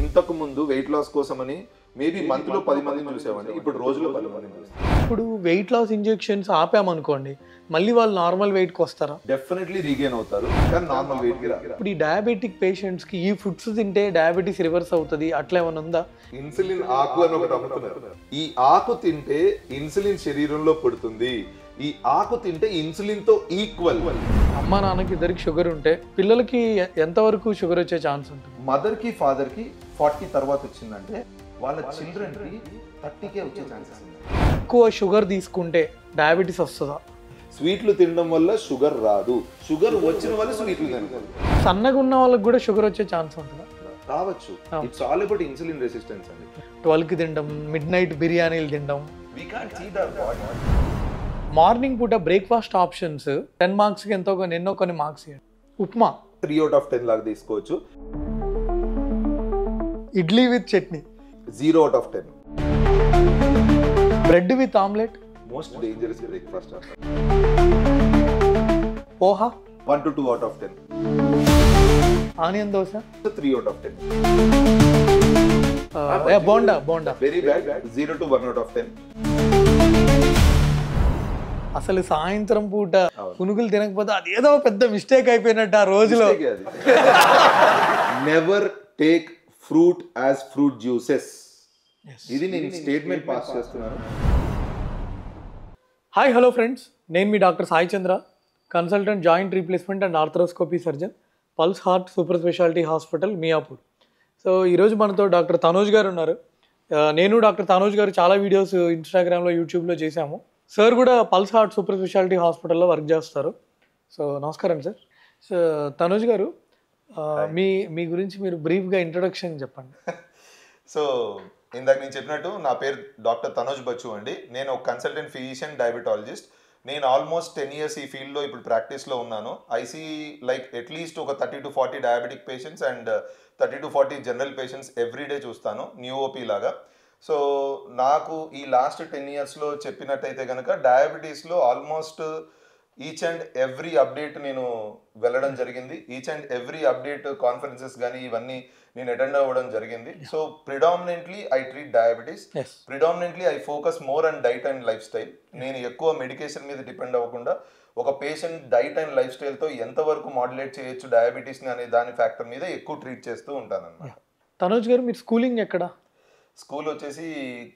ఇంతకు ముందు weight loss కోసమని మేబీ మంత్లో 10 మందిని చూసామండి, ఇప్పుడు రోజులో 10 మందిని చూస్తాం. ఇప్పుడు వెయిట్ లాస్ ఇంజెక్షన్స్ ఆపామనుకోండి, మళ్ళీ వాళ్ళు నార్మల్ వెయిట్కి వస్తారా? డెఫినెట్లీ రీగెయిన్ అవుతారు, కానీ నార్మల్ వెయిట్కి రాదు. ఇప్పుడు ఈ డయాబెటిక్ పేషెంట్స్కి ఈ ఫుడ్స్ తింటే డయాబెటీస్ రివర్స్ అవుతుంది అట్లా ఏమైనా ఉందా? ఇన్సులిన్ ఆకు అని ఒకటి అమ్ముతున్నారు. ఈ ఆకు తింటే ఇన్సులిన్ శరీరంలో పడుతుంది, ఈ ఆకు తింటే ఇన్సులిన్ తో ఈక్వల్. అమ్మ నాన్నకి ఇద్దరికి షుగర్ ఉంటే పిల్లలకి ఎంతవరకు షుగర్ వచ్చే ఛాన్స్ ఉంటుంది? మదర్ కి ఫాదర్ కి 40 తర్వాత వచ్చిందంటే వాళ్ళ చిల్డ్రన్ కి 30కే వచ్చే ఛాన్సెస్ ఉన్నాయి. ఎక్కువ షుగర్ తీసుకుంటే డయాబెటీస్ వస్తుందా? స్వీట్లు తినడం వల్ల షుగర్ రాదు, షుగర్ వచ్చిన వల్ల స్వీట్లు తినదు. సన్నగా ఉన్న వాళ్ళకి కూడా షుగర్ వచ్చే ఛాన్స్ ఉంటుందా? రావచ్చు. It's all about insulin resistance అండి. 12కి తినడం, మిడ్ నైట్ బిర్యానీలు తినడం. We can't cheat our body. Morning పూట బ్రేక్ఫాస్ట్ ఆప్షన్స్ 10 మార్క్స్కి ఎన్నో కొన్ని మార్క్స్ ఇవ్వండి. ఉప్మా 3 out of 10 లాగా తీసుకోవచ్చు. Idli with chutney 0 out of 10. Bread with omelette most dangerous breakfast. Poha 1 to 2 out of 10. Onion dosa 3 out of 10. Bonda very bad. 0 to 1 out of 10. అసలు సాయంత్రం పూట పునుగులు తినకపోతే అదేదో పెద్ద మిస్టేక్ అయిపోయినట్టు ఆ రోజులో. Never take fruit as fruit juices. ఇది నేను స్టేట్మెంట్ పాస్ చేస్తున్నాను. హాయ్ హలో ఫ్రెండ్స్, నేను మీ doctor Sai Chandra, consultant joint replacement and arthroscopy surgeon, Pulse Heart super speciality hospital Miyapur. So ఈరోజు మనతో డాక్టర్ తనోజ్ గారు ఉన్నారు. నేను డాక్టర్ తనోజ్ గారు చాలా వీడియోస్ ఇన్స్టాగ్రామ్లో యూట్యూబ్లో చేశాము. సార్ కూడా పల్స్ హార్ట్ సూపర్ స్పెషాలిటీ హాస్పిటల్లో వర్క్ చేస్తారు. సో నమస్కారం సార్. సో తనోజ్ గారు, మీ గురించి మీరు బ్రీఫ్గా ఇంట్రొడక్షన్ చెప్పండి. సో ఇందాక నేను చెప్పినట్టు నా పేరు డాక్టర్ తనోజ్ బచ్చు అండి. నేను ఒక కన్సల్టెంట్ ఫిజిషియన్ డయాబెటాలజిస్ట్. నేను ఆల్మోస్ట్ 10 years ఈ ఫీల్డ్లో ఇప్పుడు ప్రాక్టీస్లో ఉన్నాను. ఐసీ లైక్ అట్లీస్ట్ ఒక 30 to 40 diabetic patients and 30 to 40 general patients everyday చూస్తాను, న్యూ ఓపీ లాగా. సో నాకు ఈ లాస్ట్ 10 yearsలో చెప్పినట్టయితే కనుక డయాబెటీస్లో almost each and every update నేను వెళ్ళడం జరిగింది. Each and every update conferences కానీ ఇవన్నీ నేను అటెండ్ అవ్వడం జరిగింది. So predominantly I treat diabetes. Predominantly I focus more and diet and life style. నేను ఎక్కువ మెడికేషన్ మీద డిపెండ్ అవ్వకుండా ఒక పేషెంట్ డైట్ అండ్ లైఫ్ స్టైల్తో ఎంతవరకు మాడ్యులేట్ చేయొచ్చు డయాబెటీస్ని అనే దాని ఫ్యాక్టర్ మీద ఎక్కువ ట్రీట్ చేస్తూ ఉంటాను అన్నమాట. తనోజ్ గారు, మీరు స్కూలింగ్ ఎక్కడ? స్కూల్ వచ్చేసి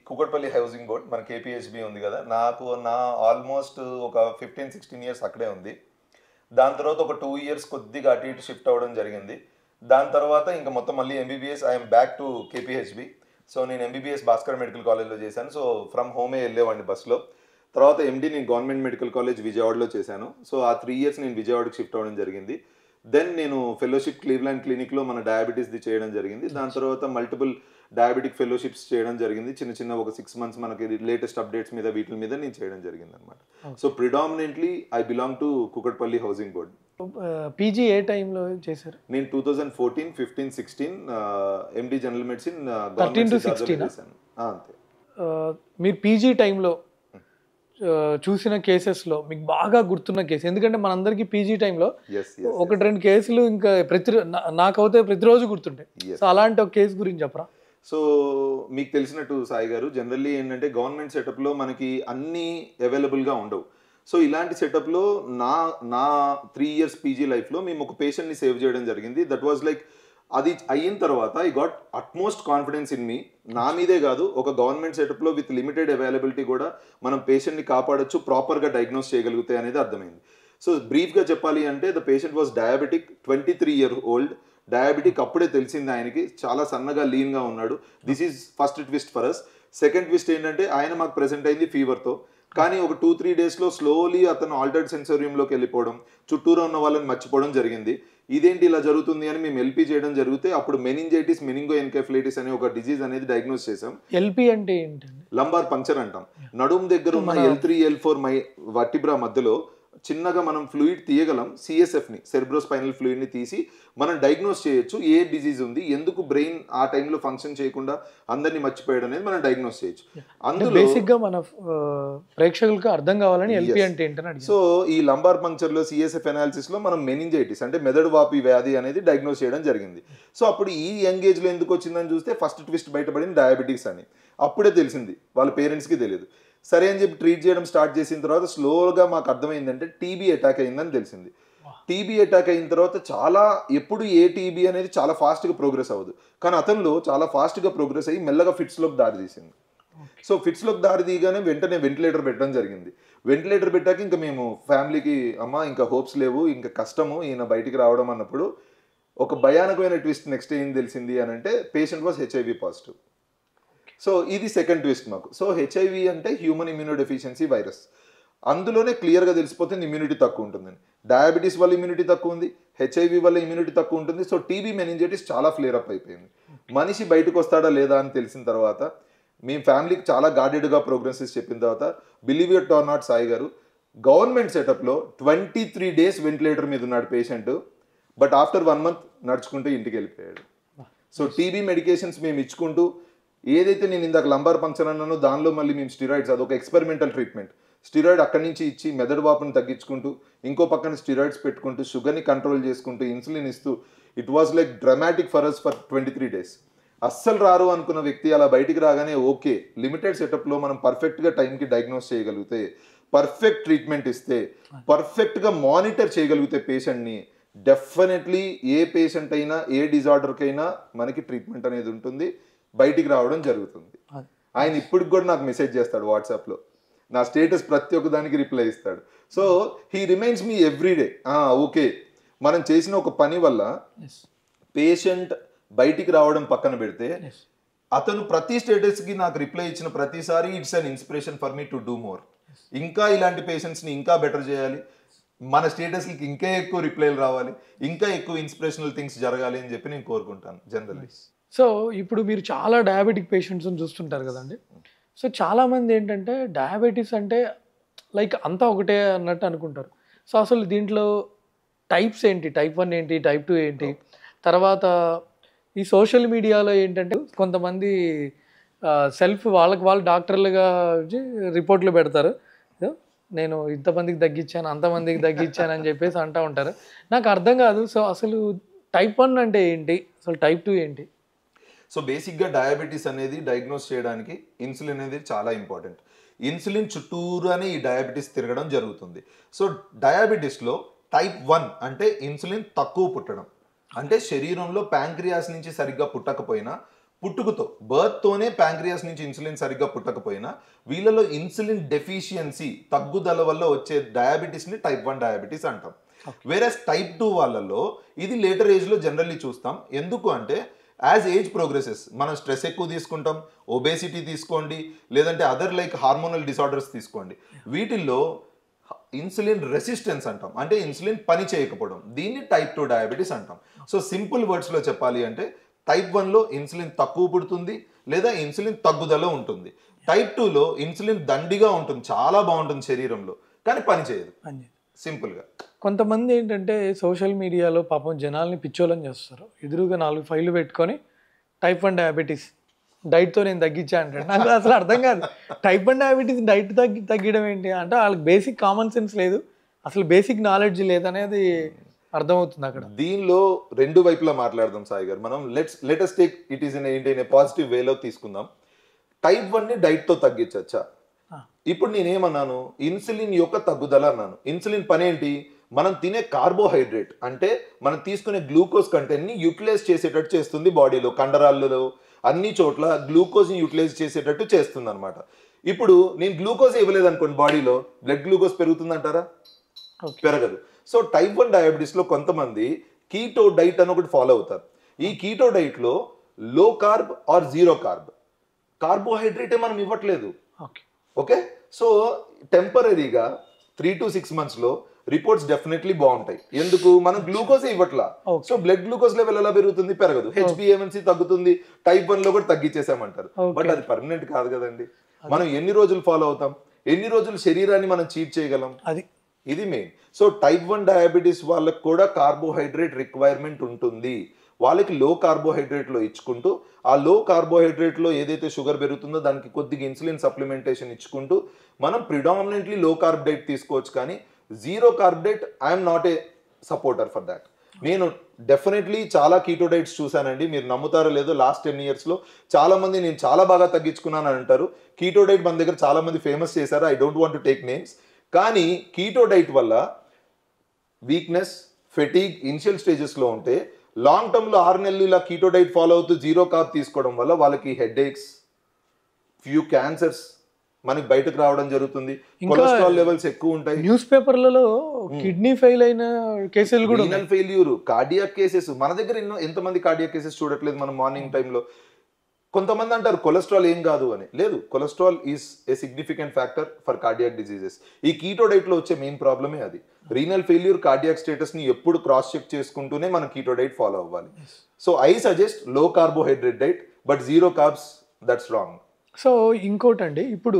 కుకట్పల్లి హౌసింగ్ బోర్డ్, మన కేపీహెచ్బి ఉంది కదా, నాకు ఆల్మోస్ట్ ఒక 15-16 years అక్కడే ఉంది. దాని తర్వాత ఒక 2 years కొద్దిగా అటు ఇటు షిఫ్ట్ అవ్వడం జరిగింది. దాని తర్వాత ఇంకా మొత్తం మళ్ళీ MBBS I'm back to KPHB. So నేను ఎంబీబీఎస్ భాస్కర్ మెడికల్ కాలేజ్లో చేశాను. సో ఫ్రమ్ హోమే వెళ్ళేవాడిని బస్లో. తర్వాత ఎండి నేను గవర్నమెంట్ మెడికల్ కాలేజ్ విజయవాడలో చేశాను. సో ఆ 3 years నేను విజయవాడకి షిఫ్ట్ అవ్వడం జరిగింది. దెన్ నేను ఫెలోషిప్ క్లీవ్లాండ్ క్లినిక్లో మన డయాబెటీస్ది చేయడం జరిగింది. దాని తర్వాత మల్టిపుల్ డయాబెటిక్ ఫెలోషిప్స్ చేయడం జరిగింది. చిన్న ఒక 6 months మనకి లేటెస్ట్ అప్డేట్స్ మీద వీటి మీద నేను చేయడం జరిగింది అనమాట. So predominantly I belong to Kukatpally housing board. PG ఏ టైంలో చేశారు? నేను 2014, 15, 16 ఎండి జనరల్ మెడిసిన్ 13 to 16 చేశాను. అంతే. మీరు పీజీ టైంలో చూసిన కేసెస్లో మీకు బాగా గుర్తున్న కేసు, ఎందుకంటే మనందరికీ పీజీ టైంలో 1-2 కేసులు ఇంకా నాకైతే ప్రతిరోజు గుర్తుంటాయి. సో అలాంటి ఒక కేసు గురించి చెప్పరా? సో మీకు తెలిసినట్టు సాయి గారు, జనరల్లీ ఏంటంటే గవర్నమెంట్ సెటప్లో మనకి అన్నీ అవైలబుల్గా ఉండవు. సో ఇలాంటి సెటప్లో నా 3 years పీజీ లైఫ్లో మేము ఒక పేషెంట్ని సేవ్ చేయడం జరిగింది. దట్ వాజ్ లైక్, అది అయిన తర్వాత I got utmost confidence in me. నా మీదే కాదు, ఒక గవర్నమెంట్ సెటప్లో విత్ లిమిటెడ్ అవైలబిలిటీ కూడా మనం పేషెంట్ని కాపాడొచ్చు, ప్రాపర్గా డయాగ్నోస్ చేయగలుగుతాయి అనేది అర్థమైంది. సో బ్రీఫ్గా చెప్పాలి అంటే the patient was diabetic, 23 years old. Diabetic అప్పుడే తెలిసింది ఆయనకి, చాలా సన్నగా లీన్గా ఉన్నాడు. This is first twist for us. Second twist ఏంటంటే ఆయన మాకు ప్రెసెంట్ అయింది ఫీవర్తో. కానీ ఒక 2-3 daysలో స్లోలీ అతను ఆల్టర్డ్ సెన్సోరియంలోకి వెళ్ళిపోవడం, చుట్టూరా ఉన్న వాళ్ళని మర్చిపోవడం జరిగింది. ఇదేంటి ఇలా జరుగుతుంది అని మేము ఎల్పీ చేయడం జరిగితే అప్పుడు మెనింజైటిస్, మెనింగో ఎన్కెఫలైటిస్ అనే ఒక డిజీజ్ అనేది డయాగ్నోస్ చేసాం. ఎల్పీ అంటే ఏంటండి? లంబార్ పంక్చర్ అంటాం. నడుము దగ్గర ఉన్న L3, L4 వర్టిబ్రా మధ్యలో చిన్నగా మనం ఫ్లూయిడ్ తీయగలం, సిఎస్ఎఫ్ని, సెరిబ్రోస్పైనల్ ఫ్లూయిడ్ని తీసి మనం డయాగ్నోస్ చేయొచ్చు ఏ డిజీజ్ ఉంది, ఎందుకు బ్రెయిన్ ఆ టైంలో ఫంక్షన్ చేయకుండా అందరినీ మర్చిపోయాడు అనేది మనం డయాగ్నోస్ చేయొచ్చు. అందులో బేసిక్గా మన ప్రేక్షకులకు అర్థం కావాలని ఎల్పి అంటే ఏంటని అడిగాను. సో ఈ లంబార్ పంక్చర్లో సిఎస్ఎఫ్ అనాలిసిస్లో మనం మెనింజైటిస్ అంటే మెదడు వాపి వ్యాధి అనేది డయాగ్నోస్ చేయడం జరిగింది. సో అప్పుడు ఈ యంగ్ ఏజ్లో ఎందుకు వచ్చిందని చూస్తే ఫస్ట్ ట్విస్ట్ బయటపడింది డయాబెటీస్ అని. అప్పుడే తెలిసింది, వాళ్ళ పేరెంట్స్కి తెలియదు. సరే అని చెప్పి ట్రీట్ చేయడం స్టార్ట్ చేసిన తర్వాత స్లోగా మాకు అర్థమైందంటే టీబీ అటాక్ అయిందని తెలిసింది. టీబీ అటాక్ అయిన తర్వాత చాలా ఎప్పుడు ఏ టీబీ అనేది చాలా ఫాస్ట్గా ప్రోగ్రెస్ అవ్వదు, కానీ అతనిలో చాలా ఫాస్ట్గా ప్రోగ్రెస్ అయ్యి మెల్లగా ఫిట్స్లోకి దారి తీసింది. సో ఫిట్స్లోకి దారి తీయగానే వెంటనే వెంటిలేటర్ పెట్టడం జరిగింది. వెంటిలేటర్ పెట్టాక ఇంకా మేము ఫ్యామిలీకి అమ్మ ఇంకా హోప్స్ లేవు, ఇంకా కష్టము ఈయన బయటికి రావడం అన్నప్పుడు ఒక భయానకమైన ట్విస్ట్ నెక్స్ట్ ఏం తెలిసింది అని అంటే patient was HIV positive. So ఇది సెకండ్ ట్విస్ట్ మాకు. సో హెచ్ఐవి అంటే హ్యూమన్ ఇమ్యూనో డెఫిషియన్సీ వైరస్. అందులోనే క్లియర్గా తెలిసిపోతుంది ఇమ్యూనిటీ తక్కువ ఉంటుందని. డయాబెటీస్ వల్ల ఇమ్యూనిటీ తక్కువ ఉంది, హెచ్ఐవి వల్ల ఇమ్యూనిటీ తక్కువ ఉంటుంది. సో టీబీ మెనింజైటిస్ చాలా ఫ్లేర్ అప్ అయిపోయింది. మనిషి బయటకు వస్తాడా లేదా అని తెలిసిన తర్వాత మేము ఫ్యామిలీకి చాలా గార్డెడ్గా ప్రోగ్రెసెస్ చెప్పిన తర్వాత believe it or not Sai గారు గవర్నమెంట్ సెటప్లో 23 days వెంటిలేటర్ మీద ఉన్నాడు పేషెంట్. బట్ ఆఫ్టర్ 1 month నడుచుకుంటూ ఇంటికి వెళ్ళిపోయాడు. సో టీబీ మెడికేషన్స్ మేము ఇచ్చుకుంటూ ఏదైతే నేను ఇందాక లంబార్ పంక్చర్ అన్నానో దానిలో మళ్ళీ మేము స్టిరాయిడ్స్, అదొక ఎక్స్పెరిమెంటల్ ట్రీట్మెంట్. స్టిరాయిడ్ అక్కడి నుంచి ఇచ్చి మెదడు వాపుని తగ్గించుకుంటూ ఇంకో పక్కన స్టిరాయిడ్స్ పెట్టుకుంటూ షుగర్ని కంట్రోల్ చేసుకుంటూ ఇన్సులిన్ ఇస్తూ it was like dramatic for us for 23 days. అస్సలు రారు అనుకున్న వ్యక్తి అలా బయటికి రాగానే ఓకే లిమిటెడ్ సెటప్లో మనం పర్ఫెక్ట్గా టైంకి డయాగ్నోస్ చేయగలిగితే, పర్ఫెక్ట్ ట్రీట్మెంట్ ఇస్తే, పర్ఫెక్ట్గా మానిటర్ చేయగలిగితే పేషెంట్ని, డెఫినెట్లీ ఏ పేషెంట్ అయినా ఏ డిజార్డర్కైనా మనకి ట్రీట్మెంట్ అనేది ఉంటుంది, బయటికి రావడం జరుగుతుంది. ఆయన ఇప్పటికి కూడా నాకు మెసేజ్ చేస్తాడు వాట్సాప్లో, నా స్టేటస్ ప్రతి ఒక్క దానికి రిప్లై ఇస్తాడు. So he remains me every day. Okay మనం చేసిన ఒక పని వల్ల పేషెంట్ బయటికి రావడం పక్కన పెడితే అతను ప్రతి స్టేటస్కి నాకు రిప్లై ఇచ్చిన ప్రతిసారి it's an inspiration for me to do more. ఇంకా ఇలాంటి పేషెంట్స్ని ఇంకా బెటర్ చేయాలి, మన స్టేటస్కి ఇంకా ఎక్కువ రిప్లైలు రావాలి, ఇంకా ఎక్కువ ఇన్స్పిరేషనల్ థింగ్స్ జరగాలి అని చెప్పి నేను కోరుకుంటాను జనరల్లీ. సో ఇప్పుడు మీరు చాలా డయాబెటిక్ పేషెంట్స్ని చూస్తుంటారు కదండి. సో చాలామంది ఏంటంటే డయాబెటీస్ అంటే లైక్ అంతా ఒకటే అన్నట్టు అనుకుంటారు. సో అసలు దీంట్లో టైప్స్ ఏంటి, టైప్ 1 ఏంటి, టైప్ 2 ఏంటి, తర్వాత ఈ సోషల్ మీడియాలో ఏంటంటే కొంతమంది సెల్ఫ్ వాళ్ళకి వాళ్ళు డాక్టర్లుగా రిపోర్ట్లు పెడతారు, నేను ఇంతమందికి తగ్గించాను అంతమందికి తగ్గించాను అని చెప్పేసి అంటూ ఉంటారు. నాకు అర్థం కాదు. సో అసలు టైప్ 1 అంటే ఏంటి, అసలు టైప్ 2 ఏంటి? సో బేసిక్గా డయాబెటీస్ అనేది డయాగ్నోస్ చేయడానికి ఇన్సులిన్ అనేది చాలా ఇంపార్టెంట్. ఇన్సులిన్ చుట్టూరానే ఈ డయాబెటీస్ తిరగడం జరుగుతుంది. సో డయాబెటీస్లో టైప్ 1 అంటే ఇన్సులిన్ తక్కువ పుట్టడం, అంటే శరీరంలో ప్యాంక్రియాస్ నుంచి సరిగ్గా పుట్టకపోయినా, పుట్టుకతో బర్త్తోనే ప్యాంక్రియాస్ నుంచి ఇన్సులిన్ సరిగ్గా పుట్టకపోయినా వీళ్ళలో ఇన్సులిన్ డెఫిషియన్సీ తగ్గుదల వల్ల వచ్చే డయాబెటీస్ని టైప్ 1 డయాబెటీస్ అంటాం. వేరేస్ టైప్ 2 వాళ్ళలో ఇది లేటర్ ఏజ్లో జనరల్లీ చూస్తాం. ఎందుకు అంటే యాజ్ ఏజ్ ప్రోగ్రెసెస్ మనం స్ట్రెస్ ఎక్కువ తీసుకుంటాం, ఒబేసిటీ తీసుకోండి, లేదంటే అదర్ లైక్ హార్మోనల్ డిసార్డర్స్ తీసుకోండి, వీటిల్లో ఇన్సులిన్ రెసిస్టెన్స్ అంటాం, అంటే ఇన్సులిన్ పని చేయకపోవడం, దీన్ని టైప్ 2 డయాబెటీస్ అంటాం. సో సింపుల్ వర్డ్స్లో చెప్పాలి అంటే టైప్ 1లో ఇన్సులిన్ తక్కువ పుడుతుంది లేదా ఇన్సులిన్ తగ్గుదల ఉంటుంది. టైప్ 2లో ఇన్సులిన్ దండిగా ఉంటుంది, చాలా బాగుంటుంది శరీరంలో, కానీ పని చేయదు సింపుల్గా. కొంతమంది ఏంటంటే సోషల్ మీడియాలో పాపం జనాల్ని పిచ్చోళ్ళని చేస్తారు. ఎదురుగా 4 ఫైళ్ళు పెట్టుకొని టైప్ 1 డయాబెటీస్ డైట్తో నేను తగ్గించా అంటాడు. నాకు అసలు అర్థం కాదు, టైప్ 1 డయాబెటీస్ డైట్ తగ్గడం ఏంటి అంటే వాళ్ళకి బేసిక్ కామన్ సెన్స్ లేదు, అసలు బేసిక్ నాలెడ్జ్ లేదనేది అర్థమవుతుంది అక్కడ. దీనిలో రెండు వైపులా మాట్లాడదాం సాయి గారు. మనం let's take it is in a positive వేలో తీసుకుందాం. టైప్ 1ని డైట్తో తగ్గించచ్చా? ఇప్పుడు నేనేమన్నాను, ఇన్సులిన్ యొక్క తగ్గుదల అన్నాను. ఇన్సులిన్ పని ఏంటి, మనం తినే కార్బోహైడ్రేట్ అంటే మనం తీసుకునే గ్లూకోజ్ కంటెంట్ని యూటిలైజ్ చేసేటట్టు చేస్తుంది బాడీలో, కండరాల్లో అన్ని చోట్ల గ్లూకోజ్ని యూటిలైజ్ చేసేటట్టు చేస్తుంది అనమాట. ఇప్పుడు నేను గ్లూకోజ్ ఇవ్వలేదు అనుకోండి, బాడీలో బ్లడ్ గ్లూకోజ్ పెరుగుతుందంటారా? పెరగదు. సో టైప్ 1 డయాబెటీస్లో కొంతమంది కీటో డైట్ అని ఒకటి ఫాలో అవుతారు. ఈ కీటో డైట్లో low carb or zero carb, కార్బోహైడ్రేటే మనం ఇవ్వట్లేదు. ఓకే, సో టెంపరీగా 3 to 6 monthsలో రిపోర్ట్స్ డెఫినెట్లీ బాగుంటాయి. ఎందుకు, మనం గ్లూకోజ్ ఇవ్వట్లా. సో బ్లడ్ గ్లూకోజ్ లెవెల్ ఎలా పెరుగుతుంది? పెరగదు. హెచ్బిఏవన్సీ తగ్గుతుంది, టైప్ 1లో కూడా తగ్గించేసామంటారు. బట్ అది పర్మనెంట్ కాదు కదండి. మనం ఎన్ని రోజులు ఫాలో అవుతాం, ఎన్ని రోజులు శరీరాన్ని మనం చీట్ చేయగలం? ఇది మెయిన్. సో టైప్ 1 డయాబెటీస్ వాళ్ళకి కూడా కార్బోహైడ్రేట్ రిక్వైర్మెంట్ ఉంటుంది. వాళ్ళకి లో కార్బోహైడ్రేట్లో ఇచ్చుకుంటూ ఆ లో కార్బోహైడ్రేట్లో ఏదైతే షుగర్ పెరుగుతుందో దానికి కొద్దిగా ఇన్సులిన్ సప్లిమెంటేషన్ ఇచ్చుకుంటూ మనం ప్రిడామినెంట్లీ లో కార్బ్ డైట్ తీసుకోవచ్చు. కానీ zero carb diet I'm not a supporter for that. నేను డెఫినెట్లీ చాలా కీటో డైట్స్ చూసానండి. మీరు నమ్ముతారో లేదో లాస్ట్ 10 yearsలో చాలా మంది నేను చాలా బాగా తగ్గించుకున్నాను అని అంటారు. కీటో డైట్ మన దగ్గర చాలా మంది ఫేమస్ చేశారు. I don't want to take names. కానీ కీటో డైట్ వల్ల వీక్నెస్, ఫెటీగ్ ఇనిషియల్ స్టేజెస్లో ఉంటే లాంగ్ టర్మ్లో 6 నెలలు ఇలా కీటో డైట్ ఫాలో అవుతూ జీరో కార్బ్ తీసుకోవడం వల్ల వాళ్ళకి హెడ్ ఏక్స్, ఫ్యూ క్యాన్సర్స్ మనకి బయటకు రావడం జరుగుతుంది. కొలెస్ట్రాల్ లెవెల్స్ ఎక్కువ ఉంటాయి. న్యూస్ పేపర్లలో కిడ్నీ ఫెయిల్ అయిన కేసులు కూడా, రీనల్ ఫెయిల్యూర్, కార్డియాక్ కేసెస్. మన దగ్గర ఎంతమంది కార్డియాక్ కేసెస్ చూడట్లేదు మనం మార్నింగ్ టైంలో. కొంతమంది అంటారు కొలెస్ట్రాల్ ఏం కాదు అని. లేదు, cholesterol is a significant factor for cardiac diseases. ఈ కీటో డైట్లో వచ్చే మెయిన్ ప్రాబ్లమే అది. రీనల్ ఫెయిల్యూర్, కార్డియాక్ స్టేటస్ని ఎప్పుడు క్రాస్ చెక్ చేసుకుంటూనే మనం కీటో డైట్ ఫాలో అవ్వాలి. సో ఐ సజెస్ట్ లో carbohydrate diet but zero carbs, that's wrong. So ఇంకోటండి, ఇప్పుడు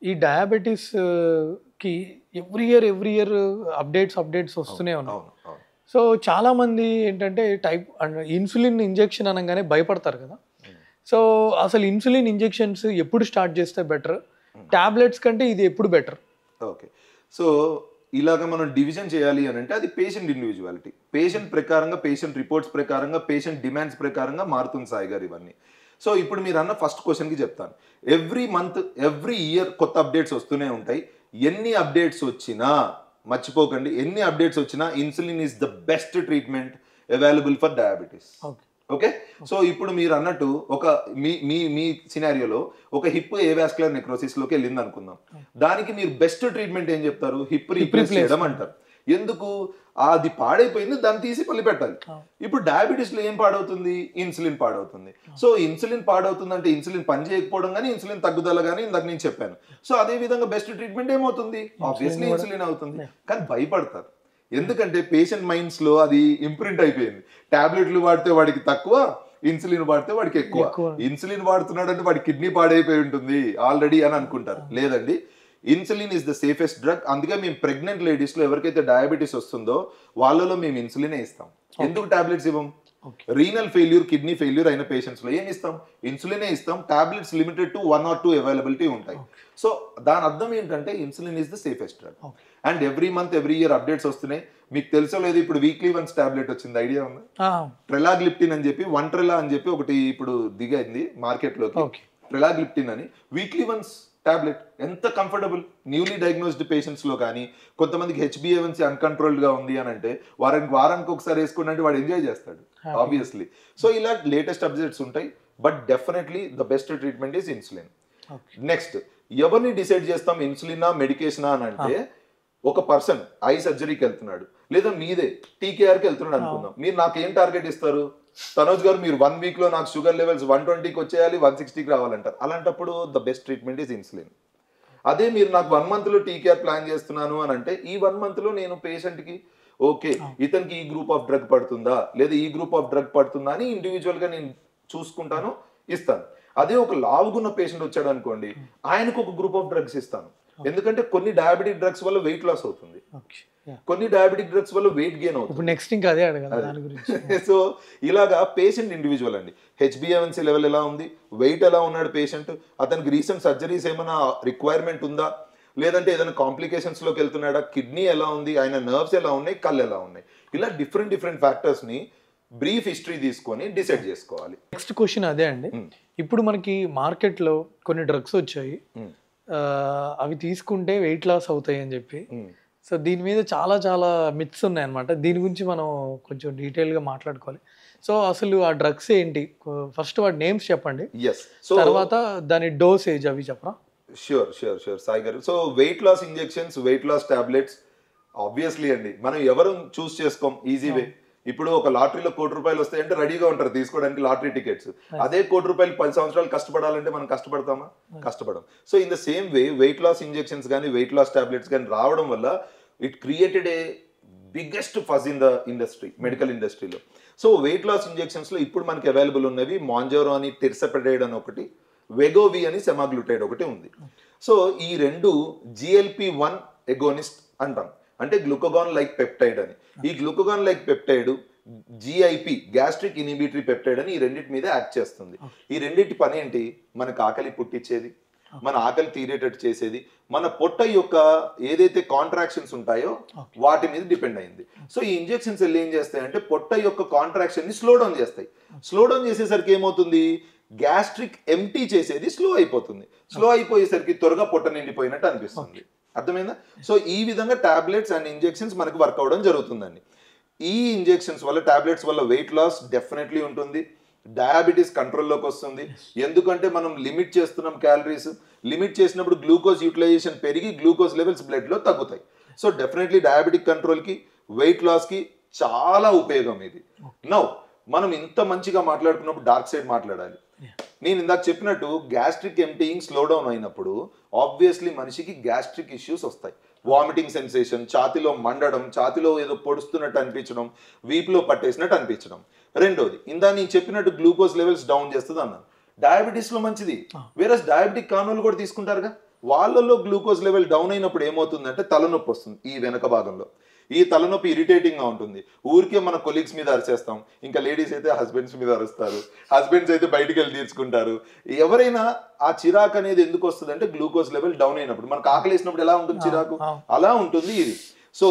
ఈ డయాబెటీస్కి ఎవ్రీ ఇయర్ అప్డేట్స్ వస్తూనే ఉన్నాయి. సో చాలామంది ఏంటంటే ఇన్సులిన్ ఇంజెక్షన్ అనగానే భయపడతారు కదా. సో అసలు ఇన్సులిన్ ఇంజెక్షన్స్ ఎప్పుడు స్టార్ట్ చేస్తే బెటర్, టాబ్లెట్స్ కంటే ఇది ఎప్పుడు బెటర్? ఓకే, సో ఇలాగ మనం డివిజన్ చేయాలి అని అంటే అది పేషెంట్ ఇండివిజువాలిటీ. పేషెంట్ ప్రకారంగా, పేషెంట్ రిపోర్ట్స్ ప్రకారంగా, పేషెంట్ డిమాండ్స్ ప్రకారంగా మారుతుంది సాయి గారు ఇవన్నీ. సో ఇప్పుడు మీరు అన్న ఫస్ట్ క్వశ్చన్కి చెప్తాను. ఎవ్రీ మంత్, ఎవ్రీ ఇయర్ కొత్త అప్డేట్స్ వస్తూనే ఉంటాయి. ఎన్ని అప్డేట్స్ వచ్చినా మర్చిపోకండి, ఎన్ని అప్డేట్స్ వచ్చినా insulin is the best treatment available for diabetes. Okay, so ఇప్పుడు మీరు అన్నట్టు ఒక మీ సినారియోలో ఒక హిప్ ఏవాస్కులర్ నెక్రోసిస్లోకి వెళ్ళింది అనుకుందాం. దానికి మీరు బెస్ట్ ట్రీట్మెంట్ ఏం చెప్తారు? హిప్ రీప్లేస్ చేయడం అంటారు. ఎందుకు? అది పాడైపోయింది, దాన్ని తీసి పల్లి పెట్టాలి. ఇప్పుడు డయాబెటీస్లో ఏం పాడవుతుంది? ఇన్సులిన్ పాడవుతుంది. సో ఇన్సులిన్ పాడవుతుంది అంటే ఇన్సులిన్ పని చేయకపోవడం కానీ, ఇన్సులిన్ తగ్గుదల కానీ ఇందాక నేను చెప్పాను. సో అదే విధంగా బెస్ట్ ట్రీట్మెంట్ ఏమవుతుంది? ఆబ్వియస్లీ ఇన్సులిన్ అవుతుంది. కానీ భయపడతారు. ఎందుకంటే పేషెంట్ మైండ్స్లో అది ఇంప్రింట్ అయిపోయింది. టాబ్లెట్లు వాడితే వాడికి తక్కువ, ఇన్సులిన్ వాడితే వాడికి ఎక్కువ. ఇన్సులిన్ వాడుతున్నాడు అంటే వాడి కిడ్నీ పాడైపోయి ఉంటుంది ఆల్రెడీ అని అనుకుంటారు. లేదండి, insulin is the safest drug. అందుకే మేము ప్రెగ్నెంట్ లేడీస్లో ఎవరికైతే డయాబెటీస్ వస్తుందో వాళ్ళలో మేము ఇన్సులినే ఇస్తాం. ఎందుకు టాబ్లెట్స్ ఇవ్వం? రీనల్ ఫెయిల్యూర్, కిడ్నీ ఫెయిల్యూర్ అయిన పేషెంట్స్లో ఏం ఇస్తాం? ఇన్సులినే ఇస్తాం. Tablets limited to 1 or 2 availability ఉంటాయి. సో దాని అర్థం ఏంటంటే insulin is the safest drug. And every month, every year updates వస్తున్నాయి. మీకు తెలుసో లేదు, ఇప్పుడు వీక్లీ వన్స్ టాబ్లెట్ వచ్చింది, ఐడియా ఉంది? ట్రెలాగ్లిప్టిన్ అని చెప్పి, 1 ట్రెలా అని చెప్పి ఒకటి ఇప్పుడు దిగైంది మార్కెట్లోకి. ట్రెలాగ్లిప్టిన్ అని వీక్లీ వన్స్ టాబ్లెట్. ఎంత కంఫర్టబుల్! న్యూలీ డయాగ్నోస్డ్ పేషెంట్స్లో కానీ, కొంతమందికి HbA1c అన్కంట్రోల్డ్గా ఉంది అని అంటే వారానికి ఒకసారి వేసుకుని అంటే వాడు ఎంజాయ్ చేస్తాడు ఆబ్వియస్లీ. సో ఇలా లేటెస్ట్ అప్డేట్స్ ఉంటాయి. But definitely the best treatment is insulin. Next, ఎవరిని డిసైడ్ చేస్తాం ఇన్సులినా మెడికేషనా అని అంటే, ఒక పర్సన్ ఐ సర్జరీకి వెళ్తున్నాడు, లేదా మీదే TKRకి వెళ్తున్నాడు అనుకుందాం. మీరు నాకు ఏం టార్గెట్ ఇస్తారు? తనోజ్ గారు మీరు 1 weekలో నాకు షుగర్ లెవెల్స్ 120కి వచ్చేయాలి, 160కి రావాలంటారు. అలాంటప్పుడు the best treatment is insulin. అదే మీరు నాకు 1 monthలో TKR ప్లాన్ చేస్తున్నాను అని అంటే, ఈ 1 monthలో నేను పేషెంట్కి ఓకే ఇతనికి ఈ గ్రూప్ ఆఫ్ డ్రగ్ పడుతుందా, లేదా ఈ గ్రూప్ ఆఫ్ డ్రగ్ పడుతుందా అని ఇండివిజువల్గా నేను చూసుకుంటాను, ఇస్తాను. అదే ఒక లావుగున్న పేషెంట్ వచ్చాడు అనుకోండి, ఆయనకు ఒక గ్రూప్ ఆఫ్ డ్రగ్స్ ఇస్తాను. ఎందుకంటే కొన్ని డయాబెటిక్ డ్రగ్స్ వల్ల వెయిట్ లాస్ అవుతుంది, కొన్ని డయాబెటిక్ డ్రగ్స్ వల్ల వెయిట్ గెయిన్ అవుతుంది. నెక్స్ట్ ఇంకా అదే అడగాలి దాని గురించి. సో ఇలాగా పేషెంట్ ఇండివిజువల్ అండి. HbA1c లెవెల్ ఎలా ఉంది, వెయిట్ ఎలా ఉన్నాడు పేషెంట్, అతనికి రీసెంట్ సర్జరీస్ ఏమైనా రిక్వైర్మెంట్ ఉందా, లేదంటే ఏదైనా కాంప్లికేషన్స్లోకి వెళ్తున్నాడా, కిడ్నీ ఎలా ఉంది, ఆయన నర్వ్స్ ఎలా ఉన్నాయి, కళ్ళు ఎలా ఉన్నాయి, ఇలా డిఫరెంట్ ఫ్యాక్టర్స్ని బ్రీఫ్ హిస్టరీ తీసుకొని డిసైడ్ చేసుకోవాలి. నెక్స్ట్ క్వశ్చన్ అదే అండి. ఇప్పుడు మనకి మార్కెట్లో కొన్ని డ్రగ్స్ వచ్చాయి, అవి తీసుకుంటే వెయిట్ లాస్ అవుతాయి అని చెప్పి. సో దీని మీద చాలా మిత్స్ ఉన్నాయన్నమాట. దీని గురించి మనం కొంచెం డీటెయిల్గా మాట్లాడుకోవాలి. సో అసలు ఆ డ్రగ్స్ ఏంటి, ఫస్ట్ వాటి నేమ్స్ చెప్పండి, తర్వాత దాని డోసేజ్ అవి చెప్పరా? షూర్ సాయి గారు. So weight loss injections, weight loss tablets obviously అండి మనం ఎవరు చూస్ చేసుకోం ఈజీ వే. ఇప్పుడు ఒక లాటరీలో ₹1,00,00,000 వస్తాయంటే రెడీగా ఉంటారు తీసుకోవడానికి లాటరీ టికెట్స్. అదే ₹1,00,00,000 10 సంవత్సరాలు కష్టపడాలంటే మనం కష్టపడతామా? కష్టపడం. So in the same way weight loss injections కానీ, వెయిట్ లాస్ టాబ్లెట్స్ కానీ రావడం వల్ల it created a biggest fuss in the industry, medical ఇండస్ట్రీలో. సో వెయిట్ లాస్ ఇంజెక్షన్స్లో ఇప్పుడు మనకి అవైలబుల్ ఉన్నవి మాంజోరో అని, టెర్సెపెటైడ్ అని ఒకటి, వెగోవి అని, సెమాగ్లూటైడ్ ఒకటి ఉంది. సో ఈ రెండు GLP-1 ఎగోనిస్ట్ అంటాం, అంటే గ్లూకగాన్ లైక్ పెప్టైడ్ అని. ఈ glucagon like peptide GIP, gastric inhibitory peptide అని ఈ రెండింటి మీద యాక్ట్ చేస్తుంది. ఈ రెండింటి పని ఏంటి? మనకు ఆకలి పుట్టించేది, మన ఆకలి తీరేటట్టు చేసేది, మన పొట్ట యొక్క ఏదైతే కాంట్రాక్షన్స్ ఉంటాయో వాటి మీద డిపెండ్ అయింది. సో ఈ ఇంజెక్షన్స్ ఏం చేస్తాయంటే పొట్ట యొక్క కాంట్రాక్షన్ ని స్లో డౌన్ చేస్తాయి. స్లో డౌన్ చేసేసరికి ఏమవుతుంది? గ్యాస్ట్రిక్ ఎంటీ చేసేది స్లో అయిపోతుంది. స్లో అయిపోయేసరికి త్వరగా పొట్ట నిండిపోయినట్టు అనిపిస్తుంది. అర్థమైందా? సో ఈ విధంగా టాబ్లెట్స్ అండ్ ఇంజెక్షన్స్ మనకు వర్క్ అవ్వడం జరుగుతుందండి. ఈ ఇంజెక్షన్స్ వల్ల, టాబ్లెట్స్ వల్ల వెయిట్ లాస్ డెఫినెట్లీ ఉంటుంది, డయాబెటీస్ కంట్రోల్లోకి వస్తుంది. ఎందుకంటే మనం లిమిట్ చేస్తున్నాం క్యాలరీస్. లిమిట్ చేసినప్పుడు గ్లూకోజ్ యూటిలైజేషన్ పెరిగి గ్లూకోజ్ లెవెల్స్ బ్లడ్లో తగ్గుతాయి. సో డెఫినెట్లీ డయాబెటిక్ కంట్రోల్కి, వెయిట్ లాస్కి చాలా ఉపయోగం ఇది. నౌ మనం ఇంత మంచిగా మాట్లాడుకున్నప్పుడు డార్క్ సైడ్ మాట్లాడాలి. నేను ఇందాక చెప్పినట్టు గ్యాస్ట్రిక్ ఎంటీయింగ్ స్లో డౌన్ అయినప్పుడు ఆబ్వియస్లీ మనిషికి గ్యాస్ట్రిక్ ఇష్యూస్ వస్తాయి. వామిటింగ్ సెన్సేషన్, ఛాతిలో మండడం, ఛాతిలో ఏదో పొడుస్తున్నట్టు అనిపించడం, వీపులో పట్టేసినట్టు అనిపించడం. రెండోది, ఇందా నేను చెప్పినట్టు గ్లూకోజ్ లెవెల్స్ డౌన్ చేస్తుంది అన్నాను. డయాబెటీస్లో మంచిది. వేరే డయాబెటిక్ కానోళ్ళు కూడా తీసుకుంటారుగా, వాళ్ళల్లో గ్లూకోజ్ లెవెల్ డౌన్ అయినప్పుడు ఏమవుతుందంటే తలనొప్పి వస్తుంది ఈ వెనక భాగంలో. ఈ తలనొప్పి ఇరిటేటింగ్ గా ఉంటుంది. ఊరికే మన కొలీగ్స్ మీద అరిచేస్తాం, ఇంకా లేడీస్ అయితే హస్బెండ్స్ మీద అరుస్తారు, హస్బెండ్స్ అయితే బయటికి వెళ్ళి తీర్చుకుంటారు. ఎవరైనా ఆ చిరాకు అనేది ఎందుకు వస్తుంది అంటే గ్లూకోజ్ లెవెల్ డౌన్ అయినప్పుడు. మనకు ఆకలి వేసినప్పుడు ఎలా ఉంటుంది చిరాకు, అలా ఉంటుంది ఇది. సో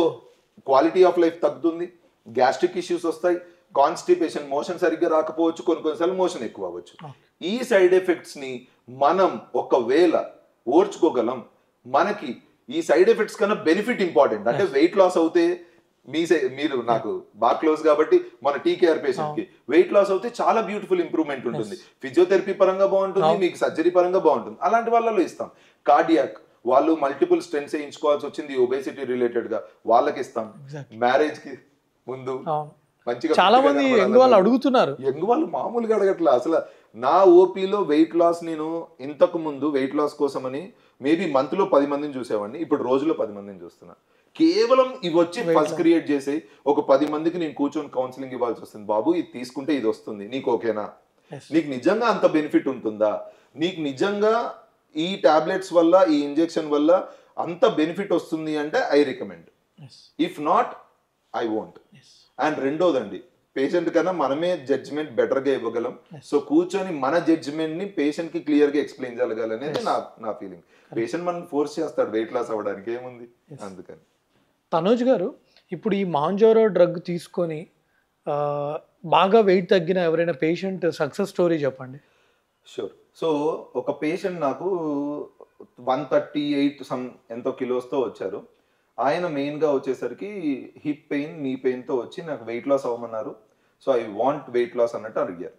క్వాలిటీ ఆఫ్ లైఫ్ తగ్గుతుంది, గ్యాస్ట్రిక్ ఇష్యూస్ వస్తాయి, కాన్స్టిపేషన్, మోషన్ సరిగ్గా రాకపోవచ్చు, కొన్నిసార్లు మోషన్ ఎక్కువ అవ్వచ్చు. ఈ సైడ్ ఎఫెక్ట్స్ ని మనం ఒకవేళ ఓర్చుకోగలం, మనకి ఈ సైడ్ ఎఫెక్ట్స్ కన్నా బెనిఫిట్ ఇంపార్టెంట్. అంటే వెయిట్ లాస్ అవుతే మీరు నాకు బాగా క్లోజ్ కాబట్టి మన టీకేఆర్ పేషెంట్ కి వెయిట్ లాస్ అవుతే చాలా బ్యూటిఫుల్ ఇంప్రూవ్మెంట్ ఉంటుంది. ఫిజియోథెరపీ పరంగా బాగుంటుంది, మీకు సర్జరీ పరంగా బాగుంటుంది. అలాంటి వాళ్ళలో ఇస్తాం. కార్డియాక్, వాళ్ళు మల్టిపుల్ స్టెంట్స్ వేయించుకోవాల్సి వచ్చింది ఒబేసిటీ రిలేటెడ్ గా, వాళ్ళకి ఇస్తాం. మ్యారేజ్ కి ముందు మంచిగా చాలా మంది యంగ్ వాళ్ళు అడుగుతున్నారు. యంగ్ వాళ్ళు మామూలుగా అడగట్లా అసలు. నా ఓపీలో వెయిట్ లాస్, నేను ఇంతకు ముందు వెయిట్ లాస్ కోసమని మేబీ మంత్ లో 10 మందిని చూసేవాడిని, ఇప్పుడు రోజులో 10 మందిని చూస్తున్నా. కేవలం ఇవి వచ్చి ఫస్ట్ క్రియేట్ చేసి ఒక 10 మందికి నేను కూర్చొని కౌన్సిలింగ్ ఇవ్వాల్సి వస్తుంది. బాబు ఇది తీసుకుంటే ఇది వస్తుంది, నీకు ఓకేనా? నీకు నిజంగా అంత బెనిఫిట్ ఉంటుందా? నీకు నిజంగా ఈ టాబ్లెట్స్ వల్ల, ఈ ఇంజెక్షన్ వల్ల అంత బెనిఫిట్ వస్తుంది అంటే I recommend. If not I won't. And రెండోదండి, పేషెంట్ కన్నా మనమే జడ్జిమెంట్ బెటర్ గా ఇవ్వగలం. సో కూర్చొని మన జడ్జిమెంట్ ని పేషెంట్ కి క్లియర్ గా ఎక్స్ప్లెయిన్ చేయగలనేది నా ఫీలింగ్. పేషెంట్ మనం ఫోర్స్ చేస్తాడు వెయిట్ లాస్ అవ్వడానికి, ఏముంది అందుకని. తనోజ్ గారు, ఇప్పుడు ఈ మాంజారో డ్రగ్ తీసుకొని బాగా వెయిట్ తగ్గిన ఎవరైనా పేషెంట్ సక్సెస్ స్టోరీ చెప్పండి. షూర్. సో ఒక పేషెంట్ నాకు 138 ఎంతో కిలోస్తో వచ్చారు. ఆయన మెయిన్గా వచ్చేసరికి హిప్ పెయిన్, నీ పెయిన్తో వచ్చి నాకు వెయిట్ లాస్ అవ్వమన్నారు. So I want weight loss అన్నట్టు అడిగారు.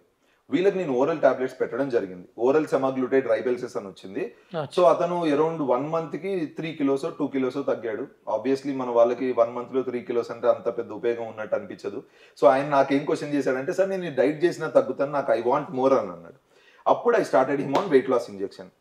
వీళ్ళకి నేను ఓరల్ టాబ్లెట్స్ పెట్టడం జరిగింది. ఓరల్ సెమాగ్లూటైడ్ రైబెల్సిస్ అని వచ్చింది. సో అతను అరౌండ్ 1 month కి 3 kilos 2 kilos తగ్గాడు. ఆబ్వియస్లీ మన వాళ్ళకి 1 month లో 3 kilos అంటే అంత పెద్ద ఉపయోగం ఉన్నట్టు అనిపించదు. సో ఆయన నాకేం క్వశ్చన్ చేశాడంటే, సార్ నేను డైట్ చేసినా తగ్గుతాను, నాకు ఐ వాంట్ మోర్ అని అన్నాడు. అప్పుడు I started him on weight loss injection.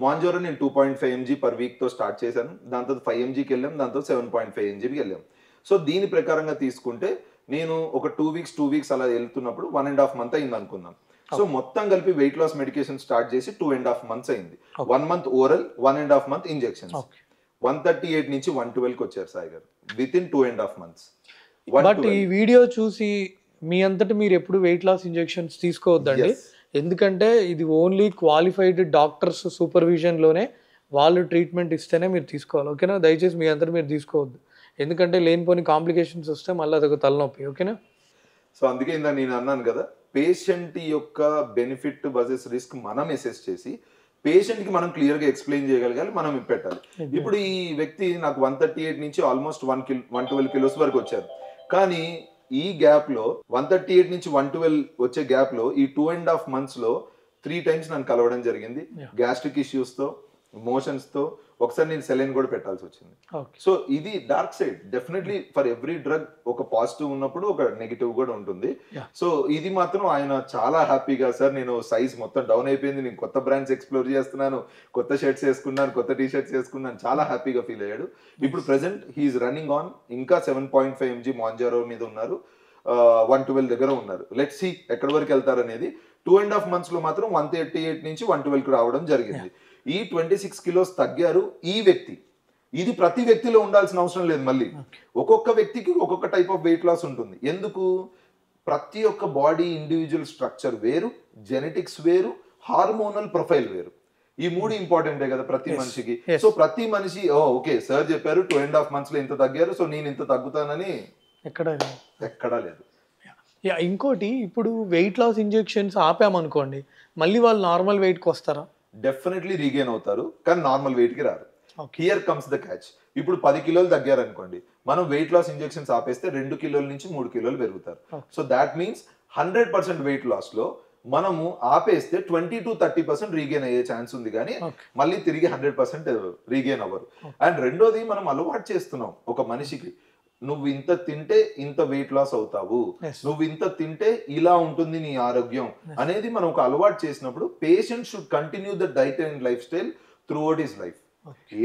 Mounjaro నేను 2.5 mg per week తో స్టార్ట్ చేశాను. దాంతో 5 mgకి వెళ్ళాం, దాంతో 7.5 mgకి వెళ్ళాం. సో దీని ప్రకారంగా తీసుకుంటే నేను ఒక 2 weeks అలా వెళ్తున్నప్పుడు 1.5 month అయింది అనుకుందాం. సో మొత్తం కలిపి వెయిట్ లాస్ మెడికేషన్ స్టార్ట్ చేసి 2.5 months అయింది. 1 month ఓరల్, 1.5 month ఇంజెక్షన్స్. 138 నుంచి 112కి వచ్చారు సాయి గారు విత్ ఇన్ 2.5 months. బట్ ఈ వీడియో చూసి మీ అంతటి మీరు ఎప్పుడు వెయిట్ లాస్ ఇంజెక్షన్స్ తీసుకోవద్దండి. ఎందుకంటే ఇది ఓన్లీ క్వాలిఫైడ్ డాక్టర్స్ సూపర్విజన్లోనే వాళ్ళు ట్రీట్మెంట్ ఇస్తేనే మీరు తీసుకోవాలి, ఓకేనా? దయచేసి మీ అంతటి మీరు తీసుకోవద్దు, ఎందుకంటే లేనిపోని కాంప్లికేషన్స్ వస్తే మళ్ళీ అదొక తలనొప్పి, ఓకేనా? సో అందుకే ఇందా నేను అన్నాను కదా, పేషెంట్ యొక్క బెనిఫిట్ వర్సెస్ రిస్క్ మనం అసెస్ చేసి పేషెంట్ కి మనం క్లియర్ గా ఎక్స్ప్లెయిన్ చేయగలగాలి, మనం పెట్టాలి. ఇప్పుడు ఈ వ్యక్తి నాకు 138 నుంచి ఆల్మోస్ట్ 112 kilos వరకు వచ్చారు. కానీ ఈ గ్యాప్ లో 138 నుంచి 112 వచ్చే గ్యాప్ లో ఈ 2.5 months లో 3 times నన్ను కలవడం జరిగింది. గ్యాస్ట్రిక్ ఇష్యూస్ తో, మోషన్స్ తో, ఒకసారి నేను సెలైన్ కూడా పెట్టాల్సి వచ్చింది. సో ఇది dark side. Definitely for every drug ఒక పాజిటివ్ ఉన్నప్పుడు ఒక నెగిటివ్ కూడా ఉంటుంది. సో ఇది మాత్రం ఆయన చాలా హ్యాపీగా, సార్ నేను సైజ్ మొత్తం డౌన్ అయిపోయింది, నేను కొత్త బ్రాండ్స్ ఎక్స్ప్లోర్ చేస్తున్నాను, కొత్త షర్ట్స్ వేసుకున్నాను, కొత్త టీ షర్ట్స్ వేసుకున్నాను, చాలా హ్యాపీగా ఫీల్ అయ్యాడు. ఇప్పుడు ప్రెసెంట్ హీఈస్ రన్నింగ్ ఆన్ ఇంకా 7.5 mg మాంజారో మీద ఉన్నారు, 112 దగ్గర ఉన్నారు. లెట్స్ సీ ఎక్కడి వరకు వెళ్తారు అనేది. 2.5 months లో మాత్రం 138 నుంచి 112కి రావడం జరిగింది. ఈ 26 kilos తగ్గారు ఈ వ్యక్తి. ఇది ప్రతి వ్యక్తిలో ఉండాల్సిన అవసరం లేదు. మళ్ళీ ఒక్కొక్క వ్యక్తికి ఒక్కొక్క టైప్ ఆఫ్ వెయిట్ లాస్ ఉంటుంది. ఎందుకు? ప్రతి ఒక్క బాడీ ఇండివిజువల్ స్ట్రక్చర్ వేరు, జెనెటిక్స్ వేరు, హార్మోనల్ ప్రొఫైల్ వేరు. ఈ మూడు ఇంపార్టెంటే కదా ప్రతి మనిషికి. సో ప్రతి మనిషి ఓకే సార్ చెప్పారు 2.5 months లో ఇంత తగ్గారు, సో నేను ఇంత తగ్గుతానని ఎక్కడా లేదు. ఇంకోటి, ఇప్పుడు వెయిట్ లాస్ ఇంజెక్షన్స్ ఆపామనుకోండి, మళ్ళీ వాళ్ళు నార్మల్ వెయిట్కి వస్తారా? డెఫినెట్లీ రీగెయిన్ అవుతారు, కానీ నార్మల్ వెయిట్కి రారు. Here comes the catch. ఇప్పుడు 10 kilos తగ్గారనుకోండి, మనం వెయిట్ లాస్ ఇంజెక్షన్స్ ఆపేస్తే 2 kilos నుంచి 3 kilos పెరుగుతారు. So that means 100% weight loss లో మనము ఆపేస్తే 20 to 30% రీగెయిన్ అయ్యే ఛాన్స్ ఉంది, కానీ మళ్ళీ తిరిగి 100% రీగెయిన్ అవ్వరు. అండ్ రెండోది, మనం అలవాటు చేస్తున్నాం ఒక మనిషికి, నువ్వు ఇంత తింటే ఇంత వెయిట్ లాస్ అవుతావు, నువ్వు ఇంత తింటే ఇలా ఉంటుంది నీ ఆరోగ్యం అనేది మనం ఒక అలవాటు చేసినప్పుడు patient should continue the diet and life style through out his life.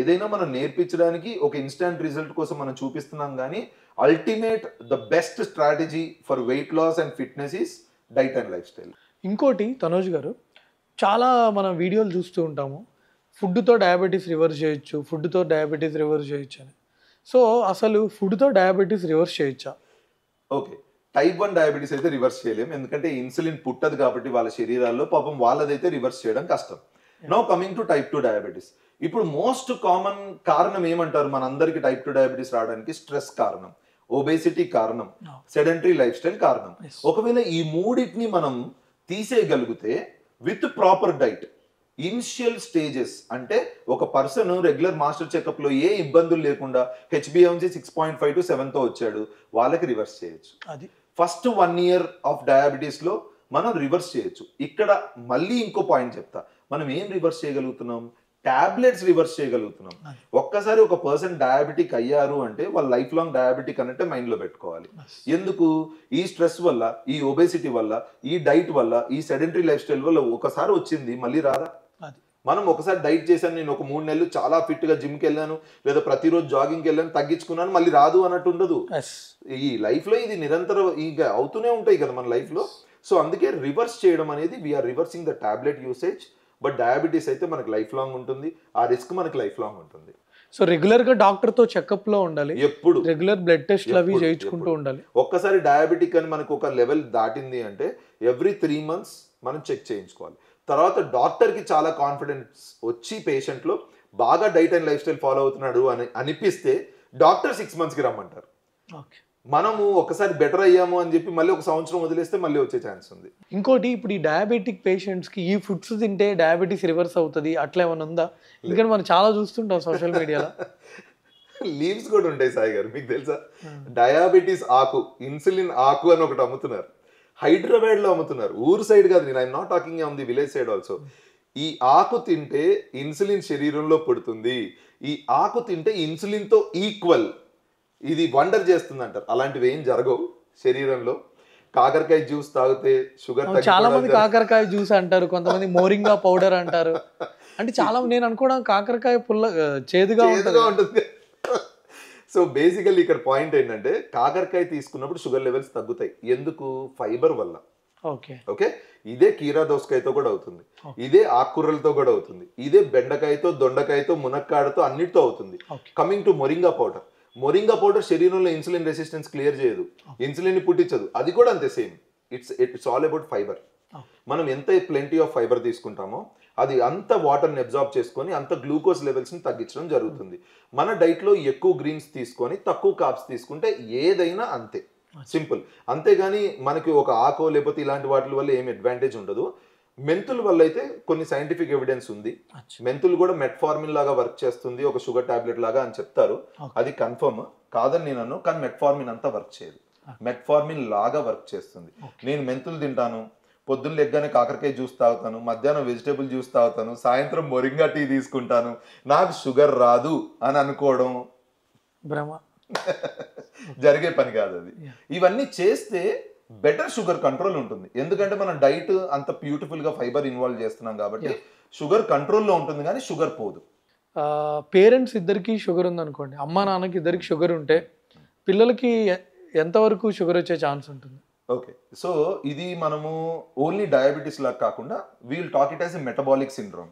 ఏదైనా మనం నేర్పించడానికి ఒక ఇన్స్టంట్ రిజల్ట్ కోసం మనం చూపిస్తున్నాం, కానీ ultimate the best strategy for weight loss and fitness is diet and life style. ఇంకోటి తనోజ్ గారు, చాలా మనం వీడియోలు చూస్తూ ఉంటాము, ఫుడ్తో డయాబెటీస్ రివర్స్ చేయొచ్చు, ఫుడ్తో డయాబెటీస్ రివర్స్ చేయొచ్చు అని. సో అసలు ఫుడ్తో డయాబెటీస్ రివర్స్ చేయొచ్చా? ఓకే, టైప్ 1 డయాబెటీస్ అయితే రివర్స్ చేయలేము, ఎందుకంటే ఇన్సులిన్ పుట్టదు కాబట్టి వాళ్ళ శరీరాల్లో, పాపం వాళ్ళదైతే రివర్స్ చేయడం కష్టం. Now coming to type 2 diabetes. ఇప్పుడు మోస్ట్ కామన్ కారణం ఏమంటారు మనందరికి టైప్ 2 డయాబెటీస్ రావడానికి? స్ట్రెస్ కారణం, ఒబేసిటీ కారణం, సెడెంటరీ లైఫ్ స్టైల్ కారణం. ఒకవేళ ఈ మూడింటిని మనం తీసేయగలిగితే with proper diet, initial stages అంటే ఒక పర్సన్ రెగ్యులర్ మాస్టర్ చెకప్ లో ఏ ఇబ్బందులు లేకుండా HbA1c 6.5 to 7తో వచ్చాడు, వాళ్ళకి రివర్స్ చేయొచ్చు. అది ఫస్ట్ 1 year ఆఫ్ డయాబెటీస్ లో మనం రివర్స్ చేయొచ్చు. ఇక్కడ మళ్ళీ ఇంకో పాయింట్ చెప్తా, మనం ఏం రివర్స్ చేయగలుగుతున్నాం? టాబ్లెట్స్ రివర్స్ చేయగలుగుతున్నాం. ఒక్కసారి ఒక పర్సన్ డయాబెటిక్ అయ్యారు అంటే వాళ్ళు లైఫ్ లాంగ్ డయాబెటిక్ అన్నట్టే మైండ్ లో పెట్టుకోవాలి. ఎందుకు? ఈ స్ట్రెస్ వల్ల, ఈ ఒబేసిటీ వల్ల, ఈ డైట్ వల్ల, ఈ సెడెంటరీ లైఫ్ స్టైల్ వల్ల ఒకసారి వచ్చింది మళ్ళీ రాదా? మనం ఒకసారి డైట్ చేశాను, నేను ఒక 3 నెలలు చాలా ఫిట్ గా జిమ్కి వెళ్ళాను, లేదా ప్రతిరోజు జాగింగ్కి వెళ్ళాను, తగ్గించుకున్నాను, మళ్ళీ రాదు అన్నట్టు ఉండదు. ఈ లైఫ్ లో ఇది నిరంతరం ఇక అవుతూనే ఉంటాయి కదా మన లైఫ్ లో. సో అందుకే రివర్స్ చేయడం అనేది, we're reversing the tablet usage. But diabetes అయితే మనకి లైఫ్ లాంగ్ ఉంటుంది, ఆ రిస్క్ మనకి లైఫ్ లాంగ్ ఉంటుంది. సో రెగ్యులర్ గా డాక్టర్ తో చెకప్ లో ఉండాలి, ఎప్పుడు రెగ్యులర్ బ్లడ్ టెస్ట్ అవి చేయించుకుంటూ ఉండాలి. ఒక్కసారి డయాబెటిక్ అని మనకు ఒక లెవెల్ దాటింది అంటే ఎవ్రీ 3 months మనం చెక్ చేయించుకోవాలి. తర్వాత డాక్టర్ కి చాలా కాన్ఫిడెన్స్ వచ్చి పేషెంట్ లో బాగా diet and life style follow అవుతున్నాడు అని అనిపిస్తే డాక్టర్ 6 months కి రమ్మంటారు. మనము ఒకసారి బెటర్ అయ్యాము అని చెప్పి మళ్ళీ 1 సంవత్సరం వదిలేస్తే మళ్ళీ వచ్చే ఛాన్స్ ఉంది. ఇంకోటి, ఇప్పుడు ఈ డయాబెటిక్ పేషెంట్స్ కి ఈ ఫుడ్స్ తింటే డయాబెటీస్ రివర్స్ అవుతుంది అట్లా ఏమైనా ఉందా? ఎందుకంటే మనం చాలా చూస్తుంటాం సోషల్ మీడియాలో. లీవ్స్ కూడా ఉంటాయి సాయి గారు, మీకు తెలుసా? డయాబెటీస్ ఆకు, ఇన్సులిన్ ఆకు అని ఒకటి అమ్ముతున్నారు, హైదరాబాద్ లో అమ్ముతున్నారు. ఊరు సైడ్ కాదు, నేను I'm not talking on the village side also. ఈ ఆకు తింటే ఇన్సులిన్ శరీరంలో పడుతుంది, ఈ ఆకు తింటే ఇన్సులిన్ తో ఈక్వల్, ఇది వండర్ చేస్తుంది అంటారు. అలాంటివి ఏం జరగవు శరీరంలో. కాకరకాయ జ్యూస్ తాగితే షుగర్, చాలా మంది కాకరకాయ జ్యూస్ అంటారు, కొంతమంది మోరింగా పౌడర్ అంటారు. అంటే చాలా నేను అనుకోవడం కాకరకాయ పుల్ల చేదుగా ఉంటుంది. సో బేసికల్లీ ఇక్కడ పాయింట్ ఏంటంటే, కాకరకాయ తీసుకున్నప్పుడు షుగర్ లెవెల్స్ తగ్గుతాయి. ఎందుకు? ఫైబర్ వల్ల. ఓకే, ఇదే కీరా దోసకాయతో కూడా అవుతుంది, ఇదే ఆకుకూరలతో కూడా అవుతుంది, ఇదే బెండకాయతో, దొండకాయతో, మునక్కాడతో, అన్నిటితో అవుతుంది. Coming to moringa powder, moringa powder శరీరంలో ఇన్సులిన్ రెసిస్టెన్స్ క్లియర్ చేయదు, ఇన్సులిన్ పుట్టించదు, అది కూడా అంతే same. It's all about fibre. మనం ఎంత ప్లెంటీ ఆఫ్ ఫైబర్ తీసుకుంటామో అది అంత వాటర్ని అబ్జార్బ్ చేసుకొని అంత గ్లూకోజ్ లెవెల్స్ని తగ్గించడం జరుగుతుంది. మన డైట్లో ఎక్కువ గ్రీన్స్ తీసుకొని తక్కువ కార్బ్స్ తీసుకుంటే ఏదైనా అంతే, సింపుల్. అంతేగాని మనకి ఒక ఆకో లేకపోతే ఇలాంటి వాటి వల్ల ఏం అడ్వాంటేజ్ ఉండదు. మెంతుల వల్ల అయితే కొన్ని సైంటిఫిక్ ఎవిడెన్స్ ఉంది. మెంతులు కూడా మెట్ఫార్మిన్ లాగా వర్క్ చేస్తుంది, ఒక షుగర్ టాబ్లెట్ లాగా అని చెప్తారు. అది కన్ఫర్మ్ కాదని నేను అన్నాను, కానీ మెట్ఫార్మిన్ అంతా వర్క్ చేయదు, మెట్ఫార్మిన్ లాగా వర్క్ చేస్తుంది. నేను మెంతులు తింటాను, పొద్దున్న లెగ్గానే కాకరకాయ జ్యూస్ తాగుతాను, మధ్యాహ్నం వెజిటేబుల్ జ్యూస్ తాగుతాను, సాయంత్రం మొరింగా టీ తీసుకుంటాను, నాకు షుగర్ రాదు అని అనుకోవడం భ్రమ, జరిగే పని కాదు అది. ఇవన్నీ చేస్తే బెటర్ షుగర్ కంట్రోల్ ఉంటుంది, ఎందుకంటే మనం డైట్ అంత బ్యూటిఫుల్ గా ఫైబర్ ఇన్వాల్వ్ చేస్తున్నాం కాబట్టి షుగర్ కంట్రోల్లో ఉంటుంది, కానీ షుగర్ పోదు. పేరెంట్స్ ఇద్దరికి షుగర్ ఉంది అనుకోండి, అమ్మా నాన్నకి ఇద్దరికి షుగర్ ఉంటే పిల్లలకి ఎంతవరకు షుగర్ వచ్చే ఛాన్స్ ఉంటుంది? ఓకే, సో ఇది మనము ఓన్లీ డయాబెటీస్ లాగా కాకుండా we'll talk it as a metabolic syndrome.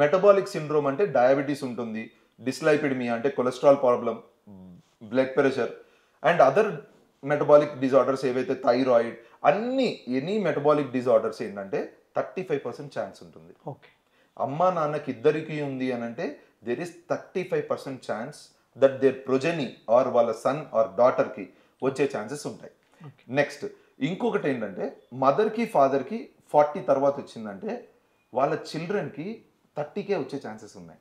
Metabolic syndrome అంటే డయాబెటీస్ ఉంటుంది, డిస్లైపిడమియా అంటే cholesterol problem, blood pressure and other metabolic disorders ఏవైతే థైరాయిడ్ అన్ని ఎనీ మెటబాలిక్ డిజార్డర్స్ ఏంటంటే 35% ఛాన్స్ ఉంటుంది. ఓకే. అమ్మ నాన్నకి ఇద్దరికి ఉంది అని అంటే there is 35% chance that their progeny or వాళ్ళ సన్ ఆర్ డాటర్కి వచ్చే ఛాన్సెస్ ఉంటాయి. నెక్స్ట్ ఇంకొకటి ఏంటంటే మదర్కి ఫాదర్కి 40 తర్వాత వచ్చిందంటే వాళ్ళ చిల్డ్రన్కి 30కే వచ్చే ఛాన్సెస్ ఉన్నాయి.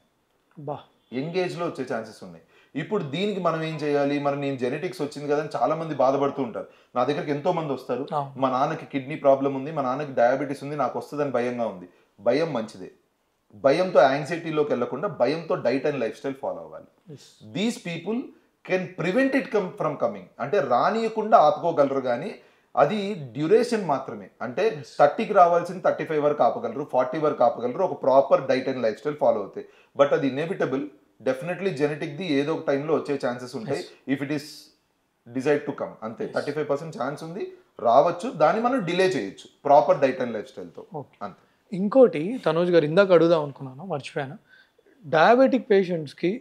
బా, యంగ్ ఏజ్లో వచ్చే ఛాన్సెస్ ఉన్నాయి. ఇప్పుడు దీనికి మనం ఏం చేయాలి, మరి నేను జెనెటిక్స్ వచ్చింది కదా అని చాలా మంది బాధపడుతూ ఉంటారు. నా దగ్గరికి ఎంతో మంది వస్తారు, మా నాన్నకి కిడ్నీ ప్రాబ్లం ఉంది, మా నాన్నకి డయాబెటీస్ ఉంది, నాకు వస్తుందని భయంగా ఉంది. భయం మంచిదే. భయంతో యాంగ్జైటీలోకి వెళ్లకుండా భయంతో diet and life style follow అవ్వాలి. These people can prevent it from coming. అంటే రానియకుండా ఆపుకోగలరు, కానీ అది డ్యూరేషన్ మాత్రమే. అంటే 30కి రావాల్సింది 35 వరకు ఆపగలరు, 40 వరకు ఆపగలరు, ఒక proper diet and life style follow అవుతాయి. బట్ అది ఇన్ఎవిటబుల్, డెఫినెట్లీ జెనెటిక్ది ఏదో ఒక టైంలో వచ్చే ఛాన్సెస్ ఉంటాయి. If it is decide to come అంతే. 35% ఛాన్స్ ఉంది, రావచ్చు, దాన్ని మనం డిలే చేయొచ్చు ప్రాపర్ డైట్ అండ్ లైఫ్ స్టైల్తో అంతే. ఇంకోటి తనోజ్ గారు ఇందాక అడుగుదాం అనుకున్నాను, మర్చిపోయాను. డయాబెటిక్ పేషెంట్స్కి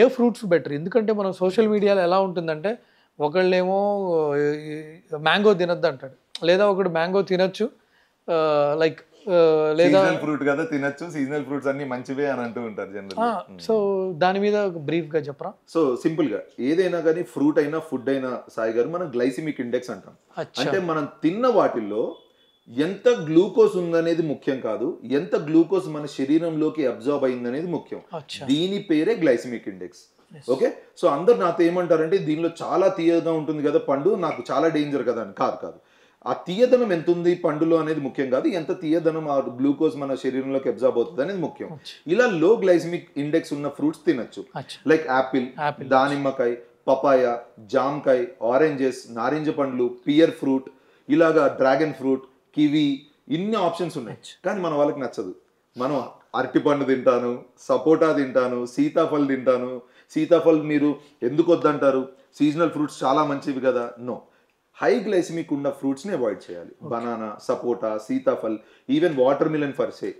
ఏ ఫ్రూట్స్ బెటర్? ఎందుకంటే మనం సోషల్ మీడియాలో ఎలా ఉంటుందంటే ఒకళ్ళేమో మ్యాంగో తినొద్దు అంటాడు, లేదా ఒకడు మ్యాంగో తినొచ్చు, లైక్ లేదా ఫ్రూట్ కదా తినొచ్చు, సీజనల్ ఫ్రూట్స్ అన్ని మంచివే అని అంటూ ఉంటారు జనరల్. సో దాని మీద బ్రీఫ్ గా చెప్పరా? సో సింపుల్ గా ఏదైనా కానీ ఫ్రూట్ అయినా ఫుడ్ అయినా సాయి గారు మనం గ్లైసిమిక్ ఇండెక్స్ అంటాం. అంటే మనం తిన్న వాటిల్లో ఎంత గ్లూకోజ్ ఉందనేది ముఖ్యం కాదు, ఎంత గ్లూకోజ్ మన శరీరంలోకి అబ్జార్బ్ అయిందనేది ముఖ్యం. దీని పేరే గ్లైసిమిక్ ఇండెక్స్. ఓకే. సో అందరు నాతో ఏమంటారంటే దీనిలో చాలా తీయగా ఉంటుంది కదా పండు, నాకు చాలా డేంజర్ కదా అని. కాదు కాదు, ఆ తీయదనం ఎంత ఉంది పండులో అనేది ముఖ్యం కాదు, ఎంత తీయదనం ఆ గ్లూకోజ్ మన శరీరంలోకి అబ్జార్బ్ అవుతుంది అనేది ముఖ్యం. ఇలా లో గ్లైసిమిక్ ఇండెక్స్ ఉన్న ఫ్రూట్స్ తినచ్చు, లైక్ యాపిల్, దానిమ్మకాయ, పపాయ, జామకాయ, ఆరెంజెస్, నారింజ పండ్లు, పియర్ ఫ్రూట్, ఇలాగా డ్రాగన్ ఫ్రూట్, కివి, ఇన్ని ఆప్షన్స్ ఉన్నాయి. కానీ మన వాళ్ళకి నచ్చదు. మనం అరటిపండు తింటాను, సపోటా తింటాను, సీతాఫల్ తింటాను. సీతాఫల్ మీరు ఎందుకు వద్దంటారు, సీజనల్ ఫ్రూట్స్ చాలా మంచివి కదా. నో, హై గ్లైసిమిక్ ఉన్న ఫ్రూట్స్ని అవాయిడ్ చేయాలి. బనానా, సపోటా, సీతాఫల్, even watermelon per se.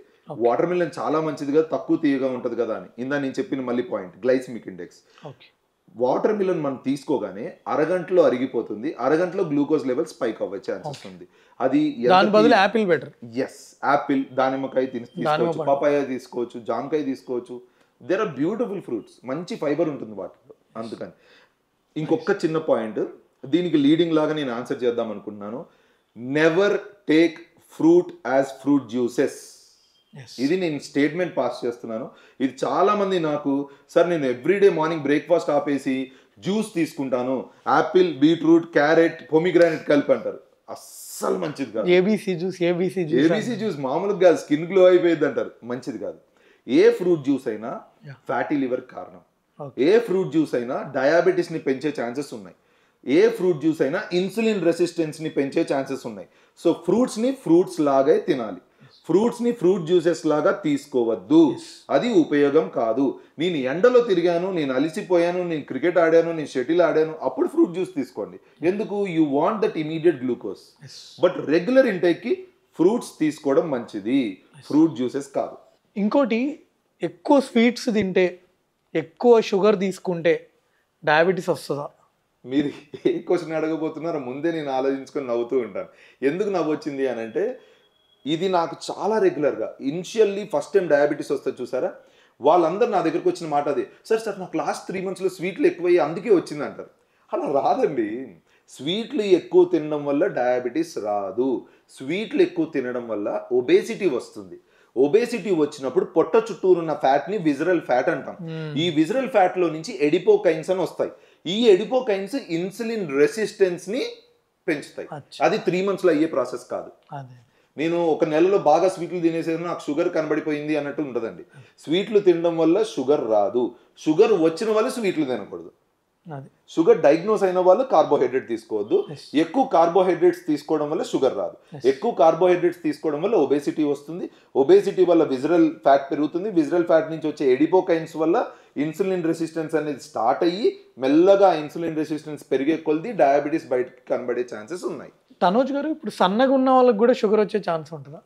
Watermelon చాలా మంచిది కదా, తక్కువ తీయగా ఉంటుంది కదా అని. ఇందా నేను చెప్పిన మళ్ళీ point glycemic index. Water melon మనం తీసుకోగానే అరగంటలో అరిగిపోతుంది, అరగంటలో గ్లూకోజ్ లెవెల్ స్పైక్ అవ్వే ఛాన్సెస్ ఉంది. అది యాపిల్ బెటర్. ఎస్, యాపిల్, దానిమ్మకాయ తీసుకోవచ్చు, పపాయ తీసుకోవచ్చు, జామకాయ తీసుకోవచ్చు. దేర్ ఆర్ బ్యూటిఫుల్ ఫ్రూట్స్, మంచి ఫైబర్ ఉంటుంది వాటిలో. అందుకని ఇంకొక చిన్న పాయింట్ దీనికి లీడింగ్ లాగా నేను ఆన్సర్ చేద్దాం అనుకుంటున్నాను. Never take fruit as fruit juices. ఇది నేను స్టేట్మెంట్ పాస్ చేస్తున్నాను. ఇది చాలా మంది నాకు, సార్ నేను ఎవ్రీడే మార్నింగ్ బ్రేక్ఫాస్ట్ ఆపేసి జ్యూస్ తీసుకుంటాను, యాపిల్, బీట్రూట్, క్యారెట్, పొమిగ్రానెట్ కలిపి అంటారు. అస్సలు మంచిది కాదు. ఏబీసీ జ్యూస్ మామూలుగా కాదు, స్కిన్ గ్లో అయిపోయింది అంటారు. మంచిది కాదు. ఏ ఫ్రూట్ జ్యూస్ అయినా ఫ్యాటీ లివర్ కారణం, ఏ ఫ్రూట్ జ్యూస్ అయినా డయాబెటీస్ ని పెంచే ఛాన్సెస్ ఉన్నాయి, ఏ ఫ్రూట్ జ్యూస్ అయినా ఇన్సులిన్ రెసిస్టెన్స్ ని పెంచే ఛాన్సెస్ ఉన్నాయి. సో ఫ్రూట్స్ ని ఫ్రూట్స్ లాగే తినాలి, ఫ్రూట్స్ ని ఫ్రూట్ జ్యూసెస్ లాగా తీసుకోవద్దు. అది ఉపయోగం కాదు. నేను ఎండలో తిరిగాను, నేను అలిసిపోయాను, నేను క్రికెట్ ఆడాను, నేను షటిల్ ఆడాను, అప్పుడు ఫ్రూట్ జ్యూస్ తీసుకోండి. ఎందుకు? You want that immediate glucose. But regular intake కి ఫ్రూట్స్ తీసుకోవడం మంచిది, ఫ్రూట్ జ్యూసెస్ కాదు. ఇంకోటి, ఎక్కువ స్వీట్స్ తింటే, ఎక్కువ షుగర్ తీసుకుంటే డయాబెటీస్ వస్తుందా? మీరు ఏ క్వశ్చన్ అడగబోతున్నారో ముందే నేను ఆలోచించుకొని నవ్వుతూ ఉంటాను. ఎందుకు నవ్వు వచ్చింది అని అంటే, ఇది నాకు చాలా రెగ్యులర్గా ఇనిషియల్లీ ఫస్ట్ టైం డయాబెటీస్ వస్తుంది చూసారా, వాళ్ళందరూ నా దగ్గరకు వచ్చిన మాట అదే, సార్ నాకు లాస్ట్ 3 monthsలో స్వీట్లు ఎక్కువయ్యి అందుకే వచ్చింది అంటారు. అలా రాదండి. స్వీట్లు ఎక్కువ తినడం వల్ల డయాబెటీస్ రాదు. స్వీట్లు ఎక్కువ తినడం వల్ల ఒబేసిటీ వస్తుంది. ఒబేసిటీ వచ్చినప్పుడు పొట్ట చుట్టూరున్న ఫ్యాట్ని విజరల్ ఫ్యాట్ అంటాం. ఈ విజరల్ ఫ్యాట్లో నుంచి ఎడిపోకైన్స్ అని వస్తాయి. ఈ ఎడిపోకైన్స్ ఇన్సులిన్ రెసిస్టెన్స్ని పెంచుతాయి. అది 3 monthsలో అయ్యే ప్రాసెస్ కాదు. నేను ఒక నెలలో బాగా స్వీట్లు తినేసేది నాకు షుగర్ కనబడిపోయింది అన్నట్టు ఉండదండి. స్వీట్లు తినడం వల్ల షుగర్ రాదు. షుగర్ వచ్చిన వాళ్ళు స్వీట్లు తినకూడదు. షుగర్ డయాగ్నోస్ అయిన వాళ్ళు కార్బోహైడ్రేట్ తీసుకోవద్దు. ఎక్కువ కార్బోహైడ్రేట్స్ తీసుకోవడం వల్ల షుగర్ రాదు. ఎక్కువ కార్బోహైడ్రేట్స్ తీసుకోవడం వల్ల ఒబేసిటీ వస్తుంది. ఒబేసిటీ వల్ల విజరల్ ఫ్యాట్ పెరుగుతుంది. విజరల్ ఫ్యాట్ నుంచి వచ్చే ఎడిపోకైన్స్ వల్ల ఇన్సులిన్ రెసిస్టెన్స్ అనేది స్టార్ట్ అయ్యి మెల్లగా ఇన్సులిన్ రెసిస్టెన్స్ పెరిగే కొలది డయాబెటీస్ బయటకి కనబడే ఛాన్సెస్ ఉన్నాయి. తనోజ్ గారు, ఇప్పుడు సన్నగా ఉన్న వాళ్ళకి కూడా షుగర్ వచ్చే ఛాన్స్ ఉంటుందా?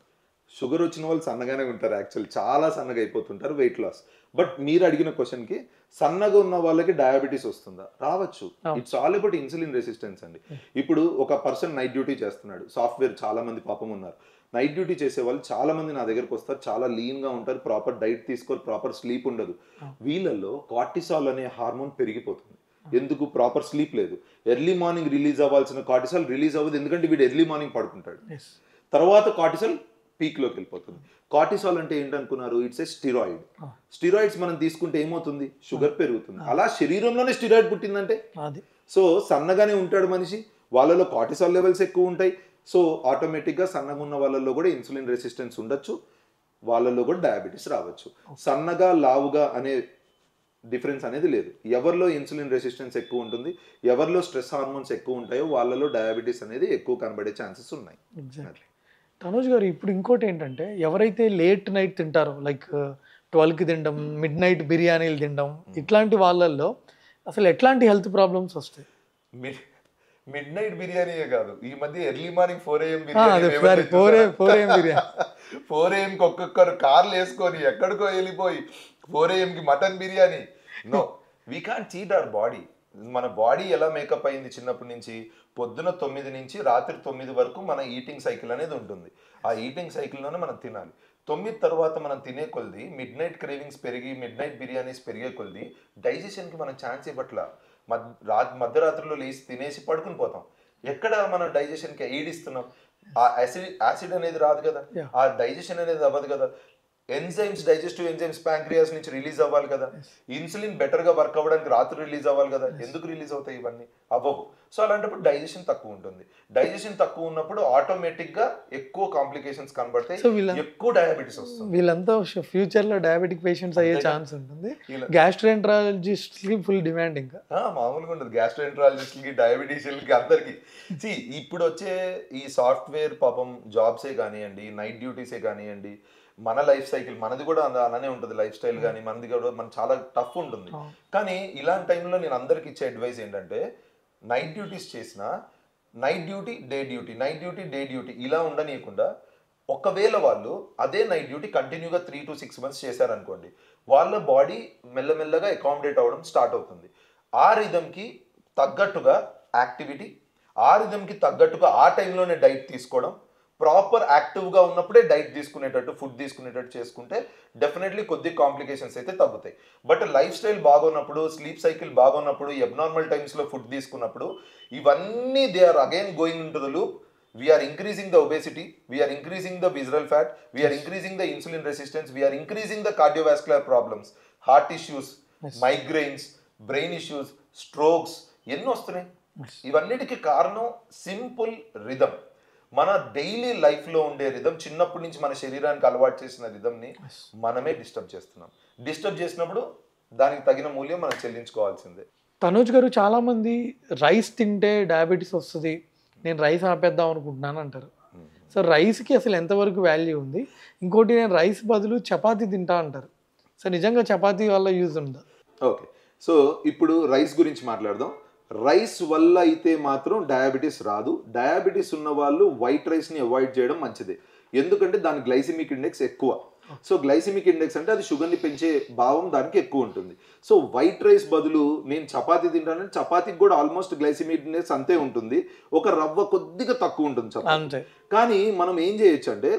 షుగర్ వచ్చిన వాళ్ళు సన్నగానే ఉంటారు, యాక్చువల్ చాలా సన్నగా అయిపోతుంటారు, వెయిట్ లాస్. బట్ మీరు అడిగిన క్వశ్చన్కి సన్నగా ఉన్న వాళ్ళకి డయాబెటీస్ వస్తుందా? రావచ్చు. It's all about insulin resistance అండి. ఇప్పుడు ఒక పర్సన్ నైట్ డ్యూటీ చేస్తున్నాడు, సాఫ్ట్వేర్ చాలా మంది పాపం ఉన్నారు, నైట్ డ్యూటీ చేసే వాళ్ళు చాలా మంది నా దగ్గరకు వస్తారు, చాలా లీన్గా ఉంటారు, ప్రాపర్ డైట్ తీసుకోరు, ప్రాపర్ స్లీప్ ఉండదు. వీళ్ళల్లో కార్టిసాల్ అనే హార్మోన్ పెరిగిపోతుంది. ఎందుకు? ప్రాపర్ స్లీప్ లేదు. ఎర్లీ మార్నింగ్ రిలీజ్ అవ్వాల్సిన కార్టిసాల్ రిలీజ్ అవ్వదు, ఎందుకంటే వీడు ఎర్లీ మార్నింగ్ పడుకుంటాడు. తర్వాత కార్టిసాల్ పీక్లోకి వెళ్ళిపోతుంది. కార్టిసాల్ అంటే ఏంటనుకున్నారు? It's a steroid. స్టిరాయిడ్స్ మనం తీసుకుంటే ఏమవుతుంది? షుగర్ పెరుగుతుంది. అలా శరీరంలోనే స్టిరాయిడ్ పుట్టిందంటే సో సన్నగానే ఉంటాడు మనిషి, వాళ్ళలో కార్టిసాల్ లెవెల్స్ ఎక్కువ ఉంటాయి. సో ఆటోమేటిక్గా సన్నగా ఉన్న వాళ్ళల్లో కూడా ఇన్సులిన్ రెసిస్టెన్స్ ఉండొచ్చు, వాళ్ళల్లో కూడా డయాబెటీస్ రావచ్చు. సన్నగా లావుగా అనే డిఫరెన్స్ అనేది లేదు. ఎవరిలో ఇన్సులిన్ రెసిస్టెన్స్ ఎక్కువ ఉంటుంది, ఎవరిలో స్ట్రెస్ హార్మోన్స్ ఎక్కువ ఉంటాయో వాళ్ళలో డయాబెటీస్ అనేది ఎక్కువ కనబడే ఛాన్సెస్ ఉన్నాయి. ఎగ్జాక్ట్లీ. తనోజ్ గారు, ఇప్పుడు ఇంకోటి ఏంటంటే ఎవరైతే లేట్ నైట్ తింటారో, లైక్ 12కి తినడం, మిడ్ నైట్ బిర్యానీలు తినడం, ఇట్లాంటి వాళ్ళల్లో అసలు ఎట్లాంటి హెల్త్ ప్రాబ్లమ్స్ వస్తాయి? మిడ్ నైట్ బిర్యానీయే కాదు, ఈ మధ్య early morning 4 AM 4 AM biryani 4 AMకి ఒక్కొక్కరు కార్లు వేసుకొని ఎక్కడికో వెళ్ళిపోయి 4 AMకి mutton biryani. No, we can't cheat our body. మన బాడీ ఎలా మేకప్ అయింది చిన్నప్పటి నుంచి, పొద్దున 9 నుంచి రాత్రి 9 వరకు మన ఈటింగ్ సైకిల్ అనేది ఉంటుంది. ఆ ఈటింగ్ సైకిల్లోనే మనం తినాలి. 9 తర్వాత మనం తినే కొద్ది మిడ్ నైట్ క్రేవింగ్స్ పెరిగి, మిడ్ నైట్ బిర్యానీస్ పెరిగే కొద్ది డైజెషన్కి మనం ఛాన్స్ ఇవ్వట్లా. మధ్యరాత్రిలో లేచి తినేసి పడుకుని పోతాం. ఎక్కడ మనం డైజెషన్కి ఎయిడ్ ఇస్తున్నాం? ఆ యాసిడ్ అనేది రాదు కదా, ఆ డైజెషన్ అనేది అవ్వదు కదా. ఎంజైమ్స్, డైజెస్టివ్ ఎంజైమ్స్ ప్యాంక్రియాస్ నుంచి రిలీజ్ అవ్వాలి కదా. ఇన్సులిన్ బెటర్గా వర్క్ అవ్వడానికి రాత్రి రిలీజ్ అవ్వాలి కదా. ఎందుకు రిలీజ్ అవుతాయి? ఇవన్నీ అవ్వవు. సో అలాంటప్పుడు డైజెషన్ తక్కువ ఉంటుంది. డైజెషన్ తక్కువ ఉన్నప్పుడు ఆటోమేటిక్గా ఎక్కువ కాంప్లికేషన్స్ కనబడతాయి, ఎక్కువ డయాబెటీస్ వస్తుంది. వీళ్ళంతా ఫ్యూచర్లో డయాబెటిక్ పేషెంట్స్ అయ్యే ఛాన్స్ ఉంటుంది. గ్యాస్ట్రోఎంట్రాలజిస్ట్కి ఫుల్ డిమాండ్. ఇంకా మామూలుగా ఉండదు గ్యాస్ట్రోఎంట్రాలజిస్ట్కి, డయాబెటీషియన్కి, అందరికి. ఇప్పుడు వచ్చే ఈ సాఫ్ట్వేర్ పాపం జాబ్సే కానివ్వండి, నైట్ డ్యూటీసే కానివ్వండి, మన లైఫ్ సైకిల్ మనది కూడా అలానే ఉంటుంది. లైఫ్ స్టైల్ కానీ మనది కూడా మన చాలా టఫ్ ఉంటుంది. కానీ ఇలాంటి టైంలో నేను అందరికి ఇచ్చే అడ్వైస్ ఏంటంటే, నైట్ డ్యూటీస్ చేసిన night duty day duty, night duty day duty ఇలా ఉండనీయకుండా, ఒకవేళ వాళ్ళు అదే నైట్ డ్యూటీ కంటిన్యూగా 3 to 6 months చేశారనుకోండి, వాళ్ళ బాడీ మెల్లమెల్లగా అకామిడేట్ అవ్వడం స్టార్ట్ అవుతుంది. ఆ రిథంకి తగ్గట్టుగా యాక్టివిటీ, ఆ రిథంకి తగ్గట్టుగా ఆ టైంలోనే డైట్ తీసుకోవడం, ప్రాపర్ యాక్టివ్గా ఉన్నప్పుడే డైట్ తీసుకునేటట్టు, ఫుడ్ తీసుకునేటట్టు చేసుకుంటే డెఫినెట్లీ కొద్ది కాంప్లికేషన్స్ అయితే తగ్గుతాయి. బట్ లైఫ్ స్టైల్ బాగున్నప్పుడు, స్లీప్ సైకిల్ బాగున్నప్పుడు, అబ్నార్మల్ టైమ్స్లో ఫుడ్ తీసుకున్నప్పుడు ఇవన్నీ they are again going into the loop. We're increasing the obesity, we're increasing the visceral fat, we're increasing the insulin resistance, we're increasing the cardiovascular problems, heart issues, migraines, brain issues, strokes ఎన్ని వస్తున్నాయి. ఇవన్నిటికీ కారణం simple rhythm. మన daily లైఫ్లో ఉండే rhythm, చిన్నప్పటి నుంచి మన శరీరానికి అలవాటు చేసిన రిథమ్ని మనమే డిస్టర్బ్ చేస్తున్నాం. డిస్టర్బ్ చేసినప్పుడు దానికి తగిన మూల్యం మనం చెల్లించుకోవాల్సిందే. తనోజ్ గారు, చాలామంది రైస్ తింటే డయాబెటీస్ వస్తుంది, నేను రైస్ ఆపేద్దాం అనుకుంటున్నాను అంటారు. సో రైస్కి అసలు ఎంతవరకు వాల్యూ ఉంది? ఇంకోటి, నేను రైస్ బదులు చపాతీ తింటా అంటారు. సో నిజంగా చపాతీ వల్ల యూజ్ ఉందా? ఓకే, సో ఇప్పుడు రైస్ గురించి మాట్లాడదాం. రైస్ వల్ల అయితే మాత్రం డయాబెటీస్ రాదు. డయాబెటీస్ ఉన్న వాళ్ళు వైట్ రైస్ని అవాయిడ్ చేయడం మంచిది. ఎందుకంటే దాని గ్లైసిమిక్ ఇండెక్స్ ఎక్కువ. సో గ్లైసిమిక్ ఇండెక్స్ అంటే అది షుగర్ని పెంచే భావం దానికి ఎక్కువ ఉంటుంది. సో వైట్ రైస్ బదులు నేను చపాతీ తింటానంటే చపాతీకి కూడా ఆల్మోస్ట్ గ్లైసిమిక్ ఇండెక్స్ అంతే ఉంటుంది, ఒక రవ్వ కొద్దిగా తక్కువ ఉంటుంది చపాతీ. కానీ మనం ఏం చేయొచ్చు అంటే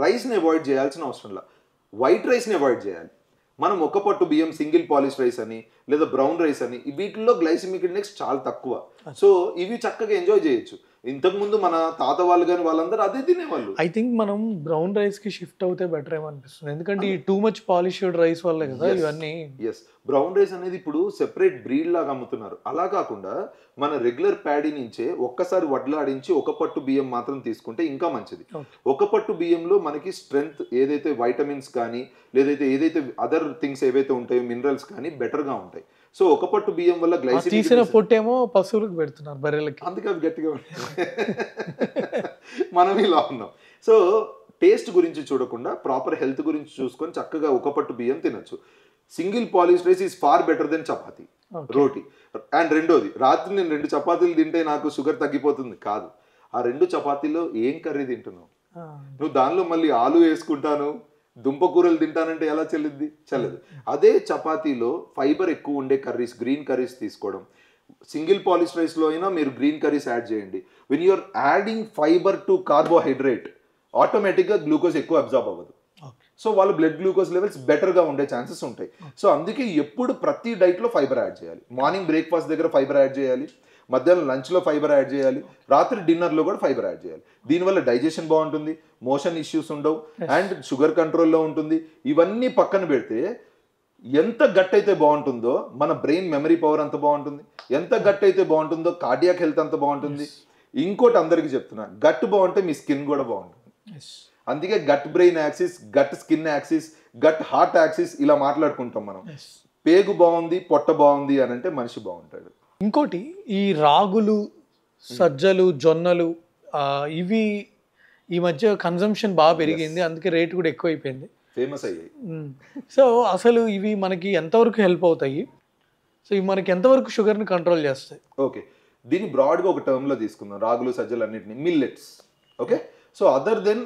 రైస్ని అవాయిడ్ చేయాల్సిన అవసరం లేదు, వైట్ రైస్ని అవాయిడ్ చేయాలి. మనం ఒక పట్టు బియ్యం, సింగిల్ పాలిష్ రైస్ అని లేదా బ్రౌన్ రైస్ అని, వీటిల్లో గ్లైసిమిక్ ఇండెక్స్ చాలా తక్కువ. సో ఇవి చక్కగా ఎంజాయ్ చేయొచ్చు. ఇంతకుముందు మన తాత వాళ్ళు కానీ వాళ్ళందరూ అదే తినేవాళ్ళు. ఐ థింక్ మనం బ్రౌన్ రైస్కి షిఫ్ట్ అవుతే బెటర్ ఏమో అనిపిస్తుంది, ఎందుకంటే ఈ టూ మచ్ పాలిష్డ్ రైస్ వల్లే కదా ఇవన్నీ. ఎస్, బ్రౌన్ రైస్ అనేది ఇప్పుడు సెపరేట్ బ్రీడ్ లాగా అమ్ముతున్నారు. అలా కాకుండా మన రెగ్యులర్ ప్యాడీ నుంచే ఒక్కసారి వడ్లాడించి ఒక పట్టు బియ్యం మాత్రం తీసుకుంటే ఇంకా మంచిది. ఒక పట్టు బియ్యంలో మనకి స్ట్రెంగ్త్ ఏదైతే వైటమిన్స్ కానీ ఏదైతే అదర్ థింగ్స్ ఏవైతే ఉంటాయో మినరల్స్ కానీ బెటర్గా ఉంటాయి. సో ఒక పట్టు బియ్యం వల్ల గ్లైసిమిక్ తీసిన పొట్టేమో పశువులకు పెడుతున్నారు, బర్రెలకి, అందుకే అవి గట్టిగా ఉంటాయి. మనం ఇలా ఉన్నాం. సో టేస్ట్ గురించి చూడకుండా ప్రాపర్ హెల్త్ గురించి చూసుకొని చక్కగా ఒక పట్టు బియ్యం తినొచ్చు. Single polish rice is far better than chapati, roti. And రెండోది, రాత్రి నేను 2 చపాతీలు తింటే నాకు షుగర్ తగ్గిపోతుంది కాదు. ఆ 2 చపాతీలో ఏం కర్రీ తింటున్నావు, నువ్వు దానిలో మళ్ళీ ఆలు వేసుకుంటాను, దుంపకూరలు తింటానంటే ఎలా చెల్లిద్ది? చెల్లదు. అదే చపాతీలో ఫైబర్ ఎక్కువ ఉండే కర్రీస్, గ్రీన్ కర్రీస్ తీసుకోవడం, సింగిల్ పాలిష్ రైస్లో అయినా మీరు గ్రీన్ కర్రీస్ యాడ్ చేయండి. When you're adding fibre to carbohydrate, ఆటోమేటిక్గా గ్లూకోజ్ ఎక్కువ అబ్జార్బ్ అవ్వదు. సో వాళ్ళ బ్లడ్ గ్లూకోజ్ లెవెల్స్ బెటర్గా ఉండే ఛాన్సెస్ ఉంటాయి. సో అందుకే ఎప్పుడు ప్రతి డైట్లో ఫైబర్ యాడ్ చేయాలి. మార్నింగ్ బ్రేక్ఫాస్ట్ దగ్గర ఫైబర్ యాడ్ చేయాలి, మధ్యాహ్నం లంచ్లో ఫైబర్ యాడ్ చేయాలి, రాత్రి డిన్నర్లో కూడా ఫైబర్ యాడ్ చేయాలి. దీనివల్ల డైజెషన్ బాగుంటుంది, మోషన్ ఇష్యూస్ ఉండవు, అండ్ షుగర్ కంట్రోల్లో ఉంటుంది. ఇవన్నీ పక్కన పెడితే ఎంత గట్ అయితే బాగుంటుందో మన బ్రెయిన్ మెమరీ పవర్ అంత బాగుంటుంది, ఎంత గట్ అయితే బాగుంటుందో కార్డియాక్ హెల్త్ అంత బాగుంటుంది. ఇంకోటి అందరికీ చెప్తున్నా, గట్ బాగుంటే మీ స్కిన్ కూడా బాగుంటుంది. అందుకే gut brain axis, gut skin axis, gut heart axis ఇలా మాట్లాడుకుంటాం మనం. పేగు బాగుంది, పొట్ట బాగుంది అని అంటే మనిషి బాగుంటాడు. ఇంకోటి ఈ రాగులు, సజ్జలు, జొన్నలు ఇవి ఈ మధ్య కన్జంప్షన్ బాగా పెరిగింది, అందుకే రేట్ కూడా ఎక్కువైపోయింది, ఫేమస్ అయ్యాయి. సో అసలు ఇవి మనకి ఎంతవరకు హెల్ప్ అవుతాయి? సో ఇవి మనకి ఎంతవరకు షుగర్ని కంట్రోల్ చేస్తాయి? ఓకే, దీన్ని బ్రాడ్గా ఒక టర్మ్లో తీసుకుందాం. రాగులు, సజ్జలు అన్నింటినీ millets. Okay, so other than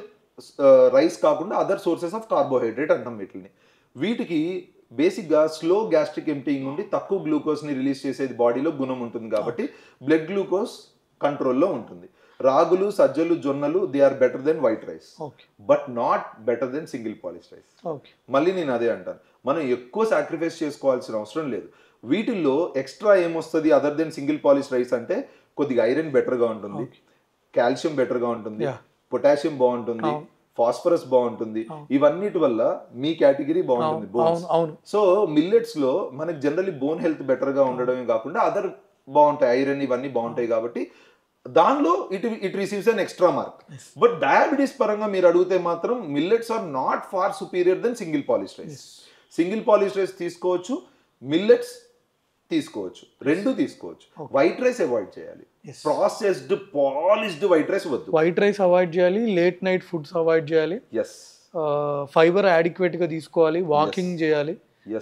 rice కాకుండా అదర్ సోర్సెస్ ఆఫ్ కార్బోహైడ్రేట్ అంటాం వీటిని. వీటికి బేసిక్గా స్లో గ్యాస్ట్రిక్ ఎంప్టీయింగ్ ఉండి తక్కువ గ్లూకోజ్ని రిలీజ్ చేసేది బాడీలో గుణం ఉంటుంది కాబట్టి బ్లడ్ గ్లూకోజ్ కంట్రోల్లో ఉంటుంది. రాగులు, సజ్జలు, జొన్నలు they are better than white rice, but not better than single polish rice. మళ్ళీ నేను అదే అంటాను, మనం ఎక్కువ సాక్రిఫైస్ చేసుకోవాల్సిన అవసరం లేదు. వీటిల్లో ఎక్స్ట్రా ఏమొస్తుంది other than single polish rice అంటే కొద్దిగా ఐరన్ బెటర్గా ఉంటుంది, కాల్షియం బెటర్గా ఉంటుంది, పొటాషియం బాగుంటుంది, ఫాస్ఫరస్ బాగుంటుంది. ఇవన్నిటి వల్ల మీ కేటగిరీ బాగుంటుంది బోన్స్. సో మిల్లెట్స్ లో మనకి జనరల్లీ బోన్ హెల్త్ బెటర్ గా ఉండడమే కాకుండా అదర్ బాగుంటాయి, ఐరన్ ఇవన్నీ బాగుంటాయి కాబట్టి దానిలో it receives an extra mark. But diabetes పరంగా మీరు అడిగితే మాత్రం millets are not far superior than single polish rice. Single polish rice తీసుకోవచ్చు, మిల్లెట్స్ తీసుకోవచ్చు, రెండు తీసుకోవచ్చు. వైట్ రైస్ అవాయిడ్ చేయాలి, ప్రాసెస్డ్ పాలిష్డ్ వైట్ రైస్ వద్దు. వైట్ రైస్ అవాయిడ్ చేయాలి, లేట్ నైట్ ఫుడ్స్ అవాయిడ్ చేయాలి, ఫైబర్ అడిక్వేట్ గా తీసుకోవాలి, వాకింగ్ చేయాలి,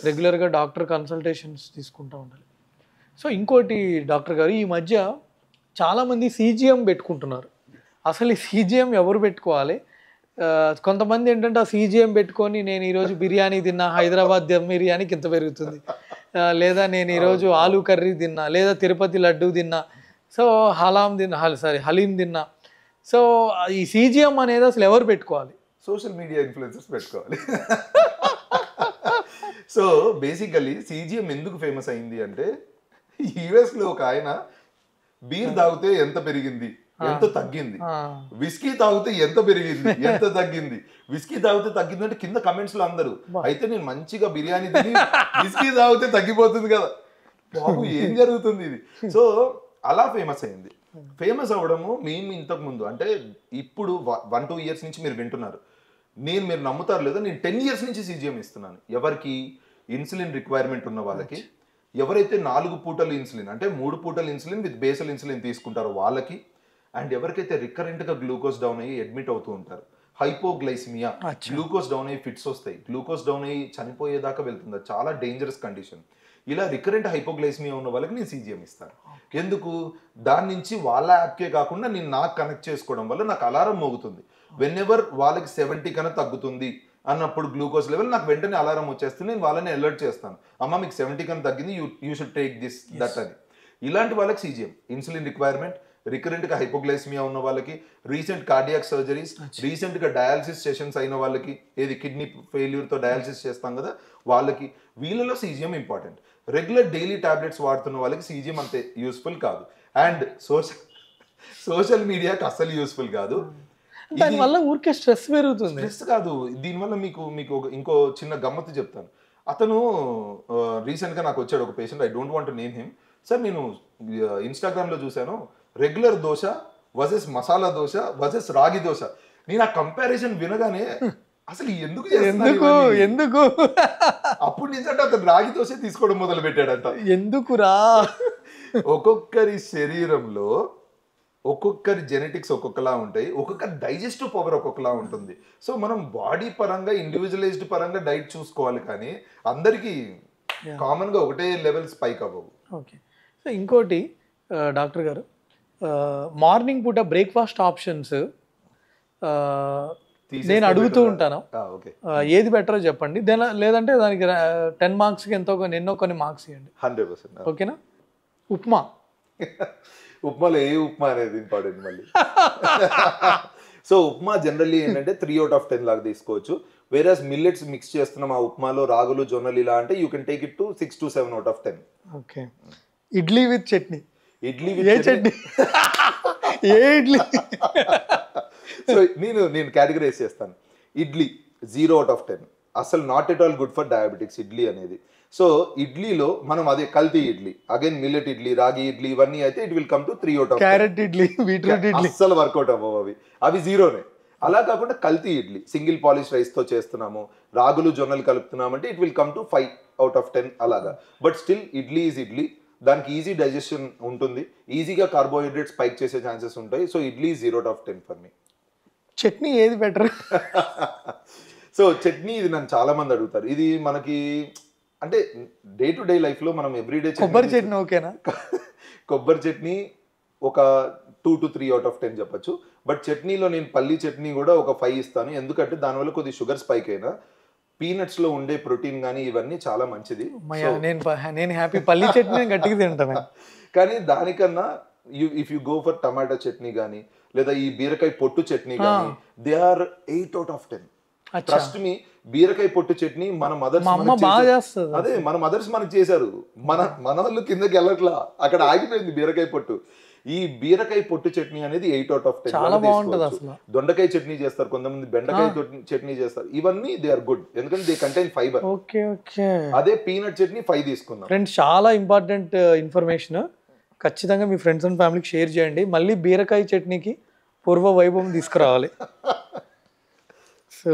రెగ్యులర్ గా డాక్టర్ కన్సల్టేషన్స్ తీసుకుంటూ ఉండాలి. సో ఇంకోటి డాక్టర్ గారు, ఈ మధ్య చాలా మంది CGM పెట్టుకుంటున్నారు. అసలు ఈ CGM ఎవరు పెట్టుకోవాలి? కొంతమంది ఏంటంటే ఆ CGM పెట్టుకొని నేను ఈరోజు బిర్యానీ తిన్నా, హైదరాబాద్ దమ్ బిర్యానీకి ఇంత పెరుగుతుంది, లేదా నేను ఈరోజు ఆలూ కర్రీ తిన్నా, లేదా తిరుపతి లడ్డు తిన్నా, సో హలీం తిన్నా. సో ఈ CGM అనేది అసలు ఎవరు పెట్టుకోవాలి? సోషల్ మీడియా ఇన్ఫ్లుయెన్సర్స్ పెట్టుకోవాలి. సో బేసికలీ CGM ఎందుకు ఫేమస్ అయింది అంటే, యుఎస్లో ఒక ఆయన బీర్ తాగితే ఎంత పెరిగింది, ఎంత తగ్గింది, విస్కీ తాగితే ఎంత పెరిగింది, ఎంత తగ్గింది, విస్కీ తాగితే తగ్గింది అంటే కింద కమెంట్స్ లో అందరూ, అయితే నేను మంచిగా బిర్యానీ తిని విస్కీ తాగితే తగ్గిపోతుంది కదా బాబు, ఏం జరుగుతుంది ఇది? సో అలా ఫేమస్ అయింది. ఫేమస్ అవ్వడము మేము ఇంతకు ముందు అంటే ఇప్పుడు 1-2 years నుంచి మీరు వింటున్నారు. మీరు నమ్ముతారు లేదా, నేను 10 years నుంచి CGM ఇస్తున్నాను. ఎవరికి? ఇన్సులిన్ రిక్వైర్మెంట్ ఉన్న వాళ్ళకి, ఎవరైతే 4 పూటలు ఇన్సులిన్ అంటే 3 పూటలు ఇన్సులిన్ విత్ బేసల్ ఇన్సులిన్ తీసుకుంటారో వాళ్ళకి, అండ్ ఎవరికైతే రికరెంట్గా గ్లూకోజ్ డౌన్ అయ్యి అడ్మిట్ అవుతూ ఉంటారు, హైపోగ్లైసిమియా, గ్లూకోజ్ డౌన్ అయ్యి ఫిట్స్ వస్తాయి, గ్లూకోజ్ డౌన్ అయ్యి చనిపోయేదాకా వెళ్తుంది, చాలా డేంజరస్ కండిషన్. ఇలా రికరెంట్ హైపోగ్లైసిమియా ఉన్న వాళ్ళకి నేను CGM ఇస్తాను. ఎందుకు? దాని నుంచి వాళ్ళ యాప్కే కాకుండా నేను నాకు కనెక్ట్ చేసుకోవడం వల్ల నాకు అలారం మోగుతుంది. వెన్ ఎవర్ వాళ్ళకి 70 కన్నా తగ్గుతుంది అన్నప్పుడు గ్లూకోజ్ లెవెల్ నాకు వెంటనే అలారం వచ్చేస్తుంది, నేను వాళ్ళని అలర్ట్ చేస్తాను, అమ్మ మీకు 70 కన్నా తగ్గింది, you should take this that అని. ఇలాంటి వాళ్ళకి CGM, ఇన్సులిన్ రిక్వైర్మెంట్, రికరెంట్గా హైపోగ్లైసిమియా ఉన్న వాళ్ళకి, రీసెంట్ కార్డియాక్ సర్జరీస్, రీసెంట్గా డయాలసిస్ సెషన్స్ అయిన వాళ్ళకి, ఏది కిడ్నీ ఫెయిల్యూర్తో డయాలసిస్ చేస్తాం కదా వాళ్ళకి, వీళ్ళలో CGM important. Regular daily tablets వాడుతున్న వాళ్ళకి CGM అంతే యూస్ఫుల్ కాదు, అండ్ సోషల్ మీడియాకి అస్సలు యూస్ఫుల్ కాదు. దానివల్ల ఊరికే స్ట్రెస్ పెరుగుతుంది. స్ట్రెస్ కాదు, దీనివల్ల మీకు ఇంకో చిన్న గమ్మత్తు చెప్తాను. అతను రీసెంట్గా నాకు వచ్చాడు ఒక patient, I don't want to name him. Sir నేను ఇన్స్టాగ్రామ్లో చూశాను, regular dosa versus masala dosa versus రాగి దోశ. నేను ఆ కంపారిజన్ వినగానే అసలు ఎందుకు అప్పుడు నుంచి అంటే అతను రాగి దోశ తీసుకోవడం మొదలు పెట్టాడంట. ఎందుకురా? ఒక్కొక్కరి శరీరంలో ఒక్కొక్కరి జెనెటిక్స్ ఒక్కొక్కలా ఉంటాయి, ఒక్కొక్కరి డైజెస్టివ్ పవర్ ఒక్కొక్కలా ఉంటుంది. సో మనం బాడీ పరంగా ఇండివిజువలైజ్డ్ పరంగా డైట్ చూసుకోవాలి, కానీ అందరికీ కామన్గా ఒకటే లెవెల్ స్పైక్ అవ్వవు. ఓకే, సో ఇంకోటి డాక్టర్ గారు, మార్నింగ్ పూట బ్రేక్ఫాస్ట్ ఆప్షన్స్ నేను అడుగుతూ ఉంటాను, ఓకే, ఏది బెటరో చెప్పండి, లేదంటే దానికి 10 మార్క్స్కి ఎన్నో కొన్ని మార్క్స్ ఇవ్వండి. 100%. ఓకేనా? ఉప్మా. ఉప్మాలో ఏ ఉప్మా అనేది ఇంపార్టెంట్ మళ్ళీ. సో ఉప్మా జనరల్లీ ఏంటంటే 3/10 లాగా తీసుకోవచ్చు. వేరేస్ మిల్లెట్స్ మిక్స్ చేస్తున్నాం ఆ ఉప్మాలో, రాగులు జొన్నలు ఇలా అంటే you can take it to 6 to 7/10. Okay. Idli with chutney. Idli A chutney? A idli? So నేను కేటగరైజ్ చేస్తాను. ఇడ్లీ 0/10, అసలు not at all good for diabetics idli అనేది. సో ఇడ్లీలో మనం అదే కల్తీ ఇడ్లీ, అగైన్ మిల్లెట్ ఇడ్లీ, రాగి ఇడ్లీ ఇవన్నీ అయితే it will come to 3/10. Carrot idli, beetroot idli అస్సలు వర్కౌట్ అవ్వవు, అవి జీరోనే. అలా కాకుండా కల్తీ ఇడ్లీ, సింగిల్ పాలిష్ రైస్ తో చేస్తున్నాము, రాగులు జొన్నలు కలుపుతున్నామంటే ఇట్ విల్ కమ్ టు 5/10 అలాగా. But still idli is idli, దానికి ఈజీ డైజెషన్ ఉంటుంది, ఈజీగా కార్బోహైడ్రేట్స్ స్పైక్ చేసే ఛాన్సెస్ ఉంటాయి. So idli 0/10 for me. Chutney ఏది బెటర్? సో చట్నీ ఇది నన్ను చాలా మంది అడుగుతారు. ఇది మనకి అంటే డే టు డే లైఫ్ లో మనం ఎవ్రీడే కొబ్బరి చట్నీ ఓకేనా? కొబ్బరి చట్నీ ఒక 2 to 3/10 చెప్పచ్చు. బట్ చట్నీలో నేను పల్లీ చట్నీ కూడా ఒక 5 ఇస్తాను, ఎందుకంటే దానివల్ల కొద్ది షుగర్ స్పైక్ అయినా పీనట్స్ లో ఉండే ప్రోటీన్ కానీ ఇవన్నీ చాలా మంచిది. నేను హ్యాపీ పల్లీ చట్నీ గట్టిగా తింటాను. కానీ దానికన్నా if you go for tomato chutney కానీ లేదా ఈ బీరకాయ పొట్టు చట్నీ కానీ దే ఆర్ 8/10. ట్రస్ట్ మీ, బీరకాయ పొట్టు చట్నీ మన మదర్స్ అదే మన మదర్స్ మనకు చేశారు, మన వాళ్ళు కిందకి వెళ్ళట్లా, అక్కడ ఆగిపోయింది బీరకాయ పొట్టు. ఈ బీరకాయ పొట్టు చట్నీ అనేది 8/10. చాలా బాగుంటది అసలు. దొండకాయ చట్నీ చేస్తారు కొంతమంది, బెండకాయ చట్నీ చేస్తారు, ఇవన్నీ దే ఆర్ గుడ్ ఎందుకంటే they contain fibre. Okay okay. అదే పీనట్ చట్నీ 5 తీసుకుందాం. ఫ్రెండ్స్ చాలా ఇంపార్టెంట్ ఇన్ఫర్మేషన్, ఖచ్చితంగా మీ ఫ్రెండ్స్ అండ్ ఫ్యామిలీకి షేర్ చేయండి. మళ్ళీ బీరకాయ చట్నీకి పూర్వ వైభవం తీసుకురావాలి. So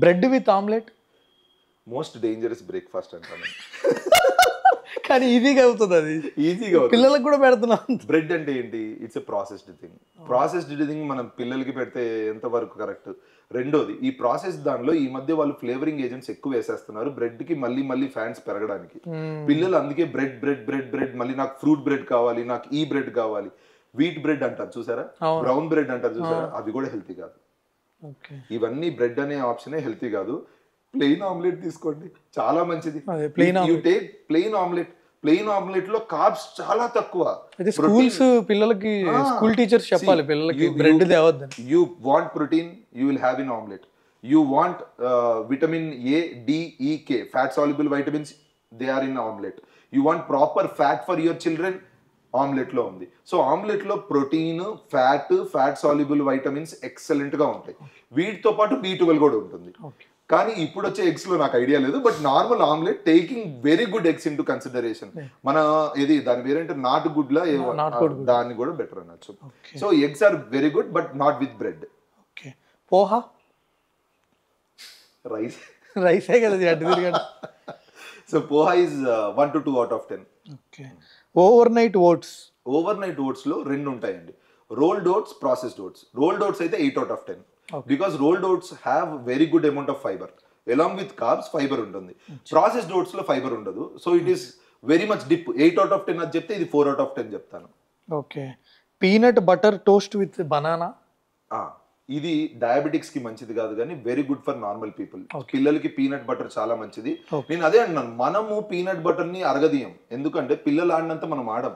bread with omelette most dangerous breakfast అంటాను. కానీ ఈజీగా అవుతుంది, అది ఈజీగా పిల్లలకు కూడా పెడుతున్నాం. బ్రెడ్ అంటే ఏంటి? It's a processed thing. Processed thing మనం పిల్లలకి పెడితే ఎంతవరకు కరెక్ట్? రెండోది, ఈ ప్రాసెస్ దానిలో ఈ మధ్య వాళ్ళు ఫ్లేవరింగ్ ఏజెంట్స్ ఎక్కువ వేసేస్తున్నారు బ్రెడ్ కి, మళ్ళీ ఫ్యాన్స్ పెరగడానికి. పిల్లలు అందుకే బ్రెడ్ బ్రెడ్ బ్రెడ్ బ్రెడ్, మళ్ళీ నాకు ఫ్రూట్ బ్రెడ్ కావాలి, నాకు ఈ బ్రెడ్ కావాలి. వీట్ బ్రెడ్ అంటారు చూసారా, బ్రౌన్ బ్రెడ్ అంటారు చూసారా, అవి కూడా హెల్తీ కాదు. ఇవన్నీ బ్రెడ్ అనే ఆప్షనే హెల్తీ కాదు. ప్లెయిన్ ఆమ్లెట్ తీసుకోండి, చాలా మంచిది. You take plain omelette. Plain omelette లో కార్బ్స్ చాలా తక్కువ. స్కూల్స్ పిల్లలకి, స్కూల్ టీచర్స్ చెప్పాలి పిల్లలకి బ్రెడ్ తేవద్దని. You want protein, you will have in omelette. You want vitamin A, D, E, K, fat soluble vitamins, they are in omelette. You want proper fat for your children, omelette లో ఉంది. So omelette లో protein, fat soluble vitamins excellent గా ఉంటాయి. వీటితో పాటు B12 కూడా ఉంటుంది. కానీ ఇప్పుడు వచ్చే ఎగ్స్ లో నాకు ఐడియా లేదు, but normal omelette taking very good eggs in to consideration. మన ఇది దాని పేరేంటే నాటు గుడ్లా దాన్ని కూడా బెటర్ అనొచ్చు. So eggs are very good but not with bread. Poha రైసే కదా. So poha is 1 to 2/10. Overnight oats. Overnight oats లో 2 ఉంటాయండి, rolled oats, processed oats. Rolled oats అయితే 8/10 because rolled oats have very good amount of fibre, along with carbs fibre ఉంటుంది. Processed oats లో fibre ఉండదు. So it is very much dip. 8/10 అది చెప్తే ఇది 4/10 చెప్తాను. Okay. Peanut butter toast with banana. ఇది diabetics కి మంచిది కాదు కానీ very good for normal people. పిల్లలకి పీనట్ బటర్ చాలా మంచిది. నేను అదే అంటున్నాను, మనము పీనట్ బటర్ ని అరగదీయం, ఎందుకంటే పిల్లలు ఆడినంత మనం ఆడం.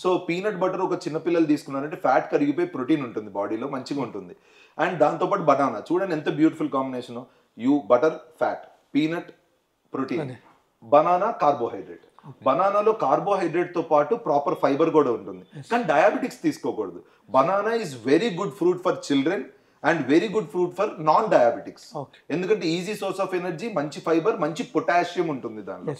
సో పీనట్ బటర్ ఒక చిన్న పిల్లలు తీసుకున్నారంటే ఫ్యాట్ కరిగిపోయి ప్రోటీన్ ఉంటుంది బాడీలో, మంచిగా ఉంటుంది. అండ్ దాంతోపాటు బనానా, చూడండి ఎంత beautiful combination. You butter fat, peanut protein, banana carbohydrate. బనానాలో కార్బోహైడ్రేట్ తో పాటు ప్రాపర్ ఫైబర్ కూడా ఉంటుంది. కానీ డయాబెటిక్స్ తీసుకోకూడదు. Banana is very good fruit for children and very good fruit for non diabetics, ఎందుకంటే ఈజీ సోర్స్ ఆఫ్ ఎనర్జీ, మంచి fibre, మంచి పొటాషియం ఉంటుంది దానిలో.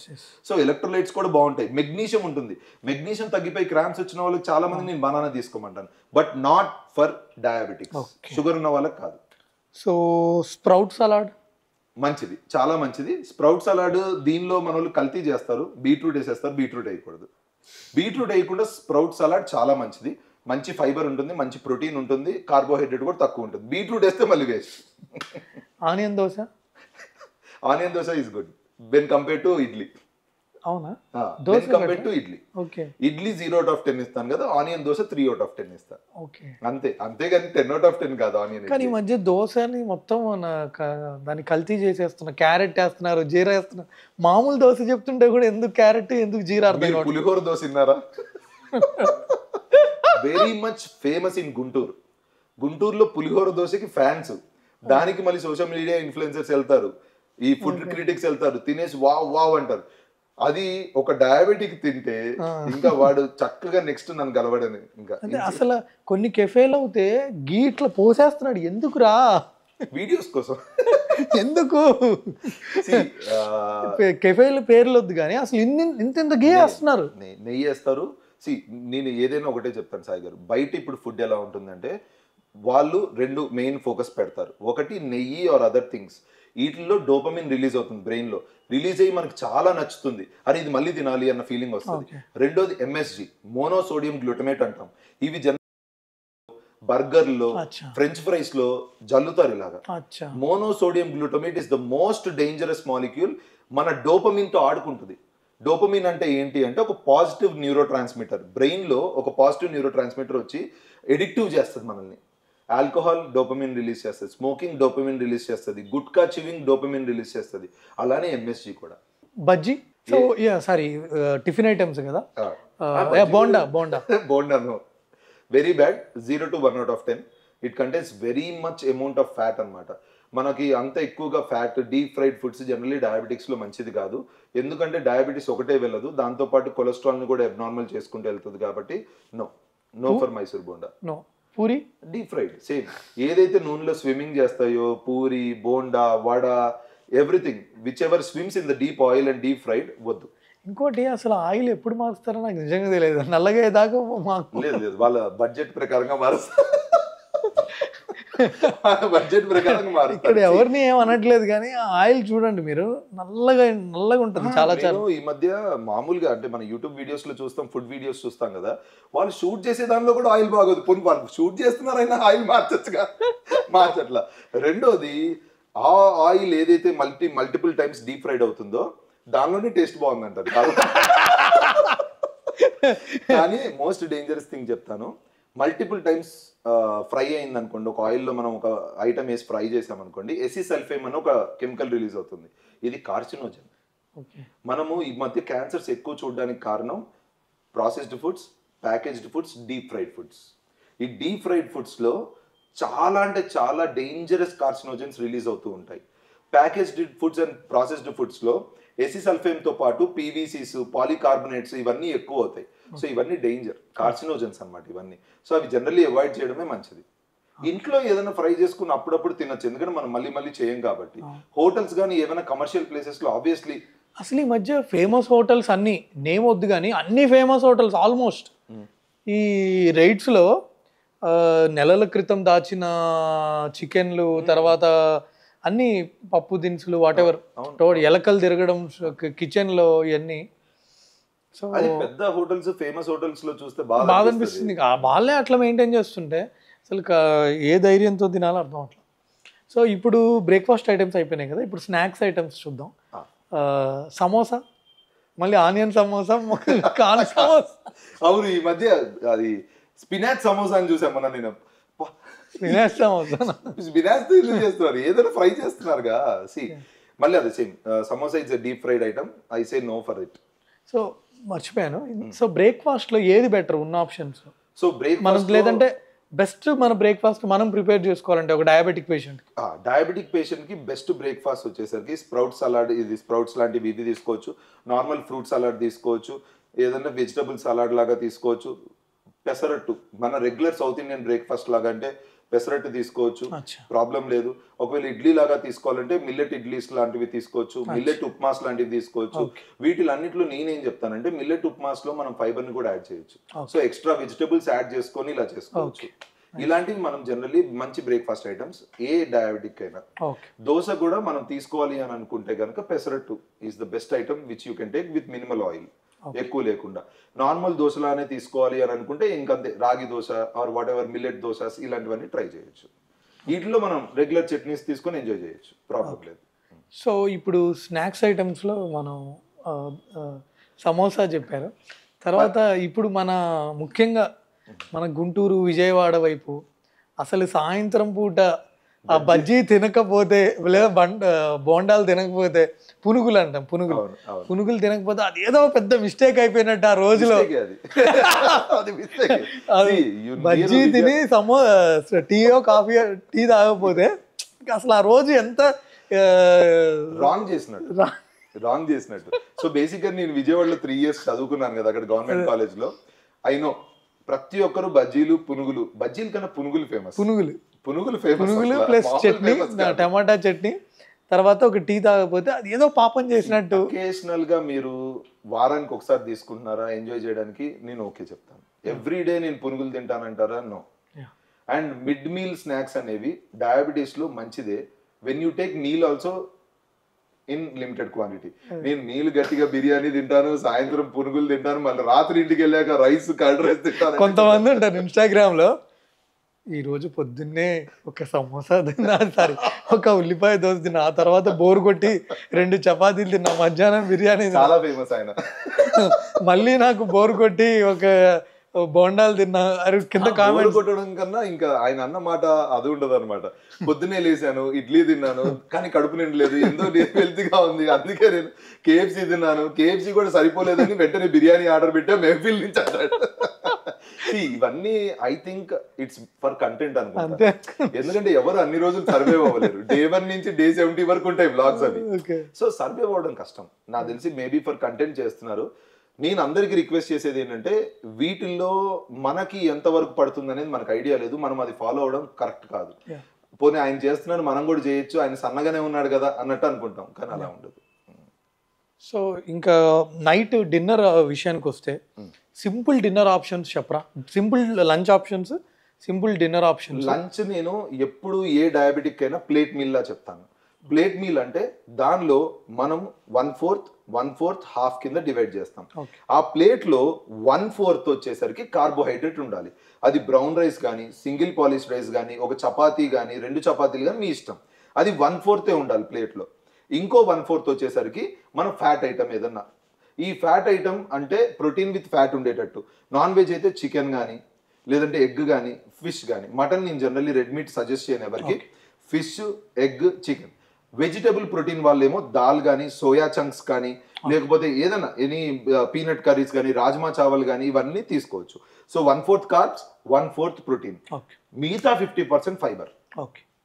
సో ఎలక్ట్రోలైట్స్ కూడా బాగుంటాయి. మెగ్నీషియం ఉంటుంది. మెగ్నీషియం తగ్గిపోయి క్రాంప్స్ వచ్చిన వాళ్ళకి చాలా మంది నేను బనానా తీసుకోమంటాను, but not for diabetics. Sugar ఉన్న వాళ్ళకి కాదు. సో స్ప్రౌట్ సలాడ్ మంచిది, చాలా మంచిది. స్ప్రౌట్ సలాడ్ దీనిలో మన వాళ్ళు కల్తీ చేస్తారు, బీట్రూట్ వేసేస్తారు. బీట్రూట్ వేయకూడదు. బీట్రూట్ వేయకుండా స్ప్రౌట్ సలాడ్ చాలా మంచిది. మంచి ఫైబర్ ఉంటుంది, మంచి ప్రోటీన్ ఉంటుంది, కార్బోహైడ్రేట్ కూడా తక్కువ ఉంటుంది. బీట్రూట్ వేస్తే మళ్ళీ waste. Onion dosa. Onion dosa is good when compare to idli. అవునా? Dosa compare to idli. Okay. Idli 0 out of 10 ఇస్తాను కదా, ఆనియన్ దోశ 3 out of 10 ఇస్తాను. ఓకే. అంతే, అంతేగాని 10 out of 10 కాదు ఆనియన్. కానీ ఈ మధ్య దోశని మొత్తం దాన్ని కల్తీ చేసేస్తున్నారు, క్యారెట్ వేస్తున్నారు, జీరా వేస్తున్నారు. మామూలు దోశ చెప్తుంటే కూడా ఎందుకు క్యారెట్ ఎందుకు జీరా అర్థం మీరు పులిహోర దోశ తిన్నారా? Very much famous in Guntur. గుంటూరులో పులిహోర దోశకి ఫ్యాన్స్, దానికి మళ్ళీ సోషల్ మీడియా ఇన్ఫ్లుయెన్సర్స్ వెళ్తారు, ఈ ఫుడ్ క్రిటిక్స్ వెళ్తారు, తినేసి వావ్ వావ్ అంటారు. అది ఒక డయాబెటిక్ తింటే ఇంకా వాడు చక్కగా నెక్స్ట్ నన్ను గెలవడని. ఇంకా అసలు కొన్ని కెఫేలు అవుతే గీ ఇట్లా పోసేస్తున్నాడు, ఎందుకురా? వీడియోస్ కోసం. ఎందుకు? కెఫేల పేర్లు వద్దు కానీ అసలు ఇంత గీ వేస్తున్నారు, నెయ్యి వేస్తారు. నేను ఏదైనా ఒకటే చెప్తాను సాయి గారు, బయట ఇప్పుడు ఫుడ్ ఎలా ఉంటుందంటే వాళ్ళు రెండు మెయిన్ ఫోకస్ పెడతారు. ఒకటి నెయ్యి ఆర్ అదర్ థింగ్స్, వీటిల్లో డోపమిన్ రిలీజ్ అవుతుంది, బ్రెయిన్ లో రిలీజ్ అయ్యి మనకు చాలా నచ్చుతుంది, అరే ఇది మళ్ళీ తినాలి అన్న ఫీలింగ్ వస్తుంది. రెండోది ఎంఎస్జి, మోనోసోడియం గ్లూటమేట్ అంటాం. ఇవి బర్గర్లో ఫ్రెంచ్ ఫ్రైస్ లో జల్లుతారు ఇలాగా. Monosodium glutamate is the most dangerous molecule. మన డోపమిన్ తో ఆడుకుంటుంది. డోపమిన్ అంటే ఏంటి అంటే ఒక పాజిటివ్ న్యూరో ట్రాన్స్మిటర్. బ్రెయిన్ లో ఒక పాజిటివ్ న్యూరో ట్రాన్స్మిటర్ వచ్చి ఎడిక్టివ్ చేస్తుంది మనల్ని. ఆల్కహాల్ డోపమిన్ రిలీజ్ చేస్తుంది, స్మోకింగ్ డోపమిన్ రిలీజ్ చేస్తుంది, గుట్కా చివింగ్ డోపమిన్ రిలీజ్ చేస్తుంది. అలానే ఎంఎస్జి కూడా. Bajji, so sorry tiffin items కదా, బోండా బోండా బోండాను very bad. 0 to 1 out of 10. It contains very much amount of fat అనమాట. మనకి అంత ఎక్కువగా fat, deep fried foods generally diabetics లో మంచిది కాదు. ఎందుకంటే డయాబెటీస్ ఒకటే వెళ్ళదు, దాంతో పాటు కొలెస్ట్రాల్ ని కూడా అబ్నార్మల్ చేసుకుంటూ వెళ్తుంది. కాబట్టి no for Mysore bonda. No. Puri deep fried same. ఏదైతే నూనెలో స్విమ్మింగ్ చేస్తాయో puri, bonda, vada, everything whichever swims in the deep oil and deep fried వద్దు. ఇంకోటి అసలు ఆయిల్ ఎప్పుడు మారుస్తారో నాకు నిజంగా తెలియదు. నల్లగా దాకా లేదు, వాళ్ళ బడ్జెట్ ప్రకారంగా మారుస్తారు. బడ్జెట్ ప్రకారంగా మారుస్తారు. ఇక్కడ ఎవరిని ఏమనట్లేదు కానీ ఆయిల్ చూడండి మీరు, నల్లగా ఉంటుంది చాలా. ఈ మధ్య మామూలుగా అంటే మన యూట్యూబ్ వీడియోస్ లో చూస్తాం, ఫుడ్ వీడియోస్ చూస్తాం కదా, వాళ్ళు షూట్ చేసే దానిలో కూడా ఆయిల్ బాగోదు. పోనీ వాళ్ళు షూట్ చేస్తున్నారైనా ఆయిల్ మార్చచ్చుగా, మార్చట్లా. రెండోది ఆ ఆయిల్ ఏదైతే మల్టిపుల్ టైమ్స్ డీప్ ఫ్రైడ్ అవుతుందో దానిలోనే టేస్ట్ బాగుందంటారు. కానీ మోస్ట్ డేంజరస్ థింగ్ చెప్తాను, మల్టిపుల్ టైమ్స్ ఫ్రై అయింది అనుకోండి, ఒక ఆయిల్లో మనం ఒక ఐటమ్ వేసి ఫ్రై చేసామనుకోండి, ఎసిసల్ఫేమ్ అని ఒక కెమికల్ రిలీజ్ అవుతుంది. ఇది కార్సినోజన్. మనము ఈ మధ్య క్యాన్సర్స్ ఎక్కువ చూడడానికి కారణం processed foods, packaged foods, deep fried foods. ఈ డీప్ ఫ్రైడ్ ఫుడ్స్లో చాలా అంటే చాలా డేంజరస్ కార్సినోజన్స్ రిలీజ్ అవుతూ ఉంటాయి. ప్యాకేజ్డ్ ఫుడ్స్ అండ్ ప్రాసెస్డ్ ఫుడ్స్లో ఎసిసల్ఫేమ్తో పాటు పీవీసీస్, పాలికార్బోనేట్స్ ఇవన్నీ ఎక్కువ అవుతాయి. సో ఇవన్నీ డేంజర్ కార్సినోజన్స్ అన్నమాట ఇవన్నీ. సో అవి జనరల్లీ అవాయిడ్ చేయడమే మంచిది. ఇంట్లో ఏదైనా ఫ్రై చేసుకుని అప్పుడప్పుడు తినచ్చు, ఎందుకంటే మనం మళ్ళీ చేయం కాబట్టి. హోటల్స్ కానీ ఏమైనా కమర్షియల్ ప్లేసెస్లో ఆబ్వియస్లీ. అసలు ఈ మధ్య ఫేమస్ హోటల్స్ అన్ని నేమ్ వద్దు కానీ అన్ని ఫేమస్ హోటల్స్ ఆల్మోస్ట్ ఈ రైడ్స్లో నెలల క్రితం దాచిన చికెన్లు, తర్వాత అన్ని పప్పు దినుసులు, వాట్ ఎవర్, ఎలకలు తిరగడం కిచెన్లో, ఇవన్నీ. సో పెద్ద హోటల్స్, ఫేమస్ హోటల్స్ లో చూస్తే బాగా అనిపిస్తుంది. వాళ్ళే అట్లా మెయింటైన్ చేస్తుంటే అసలు ఏ ధైర్యంతో తినాలో అర్థం అట్లా. సో ఇప్పుడు బ్రేక్ఫాస్ట్ ఐటమ్స్ అయిపోయినాయి కదా, ఇప్పుడు స్నాక్స్ ఐటమ్స్ చూద్దాం. సమోసా, మళ్ళీ ఆనియన్ సమోసా, కార్న్ సమోసా. అవును, ఈ మధ్య అది స్పినాచ్ సమోసా అని చూసాం మొన్న. నేను స్పినాచ్ చేస్తున్నారు, ఏదైనా ఫ్రై చేస్తున్నారుగా. మళ్ళీ అదే same samosa it's deep fried item. I say no for it. So మర్చిపోయాను. సో బ్రేక్ఫాస్ట్ లో ఏది బెటర్ ఉన్న ఆప్షన్స్? సో బ్రేక్ఫాస్ట్ లేదంటే బెస్ట్ మన బ్రేక్ఫాస్ట్ మనం ప్రిపేర్ చేసుకోవాలంటే ఒక డయాబెటిక్ పేషెంట్ కి బెస్ట్ బ్రేక్ఫాస్ట్ వచ్చేసరికి స్ప్రౌట్ సలాడ్. ఇది స్ప్రౌట్స్ లాంటివి ఇది తీసుకోవచ్చు, నార్మల్ ఫ్రూట్ సలాడ్ తీసుకోవచ్చు, ఏదైనా వెజిటబుల్ సలాడ్ లాగా తీసుకోవచ్చు. పెసరట్టు మన రెగ్యులర్ సౌత్ ఇండియన్ బ్రేక్ఫాస్ట్ లాగా అంటే పెసరట్టు తీసుకోవచ్చు, ప్రాబ్లం లేదు. ఒకవేళ ఇడ్లీ లాగా తీసుకోవాలంటే మిల్లెట్ ఇడ్లీస్ లాంటివి తీసుకోవచ్చు, మిల్లెట్ ఉప్మాస్ లాంటివి తీసుకోవచ్చు. వీటిలన్నింటిలో నేనేం చెప్తానంటే మిల్లెట్ ఉప్మాస్ లో మనం ఫైబర్ ని కూడా యాడ్ చేయొచ్చు. సో ఎక్స్ట్రా వెజిటబుల్స్ యాడ్ చేసుకొని ఇలా చేసుకోవచ్చు. ఇలాంటివి మనం జనరల్లీ మంచి బ్రేక్ఫాస్ట్ ఐటమ్స్ ఏ డయాబెటిక్ అయినా. దోశ కూడా మనం తీసుకోవాలి అని అనుకుంటే కనుక pesarattu is the best item which you can take with minimal oil, ఎక్కువ లేకుండా. నార్మల్ దోశలానే తీసుకోవాలి అని అనుకుంటే ఇంకంతే ragi dosa or whatever millet dosas ఇలాంటివన్నీ ట్రై చేయొచ్చు. వీటిలో మనం రెగ్యులర్ చట్నీస్ తీసుకొని ఎంజాయ్ చేయొచ్చు, ప్రాబ్లం లేదు. సో ఇప్పుడు స్నాక్స్ ఐటమ్స్లో మనం సమోసా చెప్పారు. తర్వాత ఇప్పుడు ముఖ్యంగా మన గుంటూరు, విజయవాడ వైపు అసలు సాయంత్రం పూట ఆ బజ్జీ తినకపోతే లేదా బోండాలు తినకపోతే పునుగులు అంటాం, పునుగులు తినకపోతే అది ఏదో పెద్ద మిస్టేక్ అయిపోయినట్టు ఆ రోజులో. బజ్జీ తిని టీయో కాఫీయో టీ తాగకపోతే అసలు ఆ రోజు ఎంత రాంగ్ చేసినట్టు. సో బేసిక్గా నేను విజయవాడలో 3 years చదువుకున్నాను కదా అక్కడ గవర్నమెంట్ కాలేజ్ లో. అయినో ప్రతి ఒక్కరు బజ్జీలు బజ్జీల కన్నా పునుగులు ఫేమస్. పునుగులు ప్లస్ చట్నీ, టమాటా చట్నీ, తర్వాత ఒక టీ తాగకపోతే అది ఏదో పాపం చేసినట్టు. ఒకేషనల్ గా మీరు వారానికి ఒకసారి తీసుకుంటున్నారా ఎంజాయ్ చేయడానికి, నేను ఓకే చెప్తాను. ఎవ్రీడే నేను పునుగులు తింటానంటారా? No. And mid meal snacks అనేవి డయాబెటీస్ లో మంచిదే. When you take meal also in limited quantity. నేను మీల్ గట్టిగా బిర్యానీ తింటాను, సాయంత్రం పునుగులు తింటాను, మళ్ళీ రాత్రి ఇంటికి వెళ్ళాక కర్డ్ రైస్ తింటాను. కొంతమంది ఉంటారు ఇన్స్టాగ్రామ్ లో, ఈ రోజు పొద్దున్నే ఒక సమోసా తిన్నా, సరే ఒక ఉల్లిపాయ దోశ తిన్నా, ఆ తర్వాత బోర్ కొట్టి 2 చపాతీలు తిన్నా, మధ్యాహ్నం బిర్యానీ, చాలా ఫేమస్ ఆయన. మళ్ళీ నాకు బోర్ కొట్టి ఒక బోండాలు తిన్నా. కింద కామెంట్ కొట్టడం కన్నా ఇంకా ఆయన అన్న మాట అది ఉండదు అనమాట. పొద్దున్నే లేసాను, ఇడ్లీ తిన్నాను, కానీ కడుపు నిండలేదు, ఎంతో హెల్తీగా ఉంది, అందుకే నేను KFC తిన్నాను, KFC కూడా సరిపోలేదని వెంటనే బిర్యానీ ఆర్డర్ పెట్టా మెహఫిల్ నుంచి అన్నాడు. ఇవన్నీ I think it's for content అనుకుంటా. ఎందుకంటే ఎవరు అన్ని రోజులు సర్వైవ్ అవ్వలేరు. Day 1 నుంచి Day 70 వరకు ఉంటాయి వ్లాగ్స్ అవి. సో సర్వైవ్ అవ్వడం కష్టం. నాకు తెలిసి మేబీ ఫర్ కంటెంట్ చేస్తున్నారు. నేను అందరికి రిక్వెస్ట్ చేసేది ఏంటంటే, వీటిల్లో మనకి ఎంతవరకు పడుతుంది అనేది మనకు ఐడియా లేదు, మనం అది ఫాలో అవడం కరెక్ట్ కాదు. పోనీ ఆయన చేస్తున్నాడు మనం కూడా చేయొచ్చు, ఆయన సన్నగానే ఉన్నాడు కదా అన్నట్టు అనుకుంటాం, కానీ అలా ఉండదు. సో ఇంకా నైట్ డిన్నర్ విషయానికి వస్తే సింపుల్ డిన్నర్ ఆప్షన్స్ చెప్పరా? Simple lunch options, simple dinner options. Lunch నేను ఎప్పుడు ఏ డయాబెటిక్ అయినా ప్లేట్ మీల్ లా చెప్తాను. ప్లేట్ మీల్ అంటే దానిలో మనం 1/4 హాఫ్ కింద డివైడ్ చేస్తాం. ఆ ప్లేట్ లో 1/4 వచ్చేసరికి కార్బోహైడ్రేట్ ఉండాలి. అది బ్రౌన్ రైస్ కానీ, సింగిల్ పాలిష్ రైస్ కానీ, ఒక చపాతీ కానీ, 2 చపాతీలు కానీ, మీ ఇష్టం. అది 1/4 ఉండాలి ప్లేట్ లో. ఇంకో 1/4 వచ్చేసరికి మనం ఫ్యాట్ ఐటమ్ ఏదన్నా. ఈ ఫ్యాట్ ఐటమ్ అంటే ప్రోటీన్ విత్ ఫ్యాట్ ఉండేటట్టు. నాన్ వెజ్ అయితే చికెన్ కానీ, లేదంటే ఎగ్ కానీ, ఫిష్ కానీ. మటన్ నేను జనరల్లీ రెడ్ మీట్ సజెస్ట్ చేయను ఎవరికి. Fish, egg, chicken. Vegetable protein వాళ్ళేమో దాల్ కానీ, సోయా చంక్స్ కానీ, లేకపోతే ఏదైనా ఎనీ పీనట్ కర్రీస్ కానీ, రాజ్మా చావల్ కానీ, ఇవన్నీ తీసుకోవచ్చు. సో 1/4 కార్బ్స్, 1/4 ప్రోటీన్, మిగతా 50% ఫైబర్.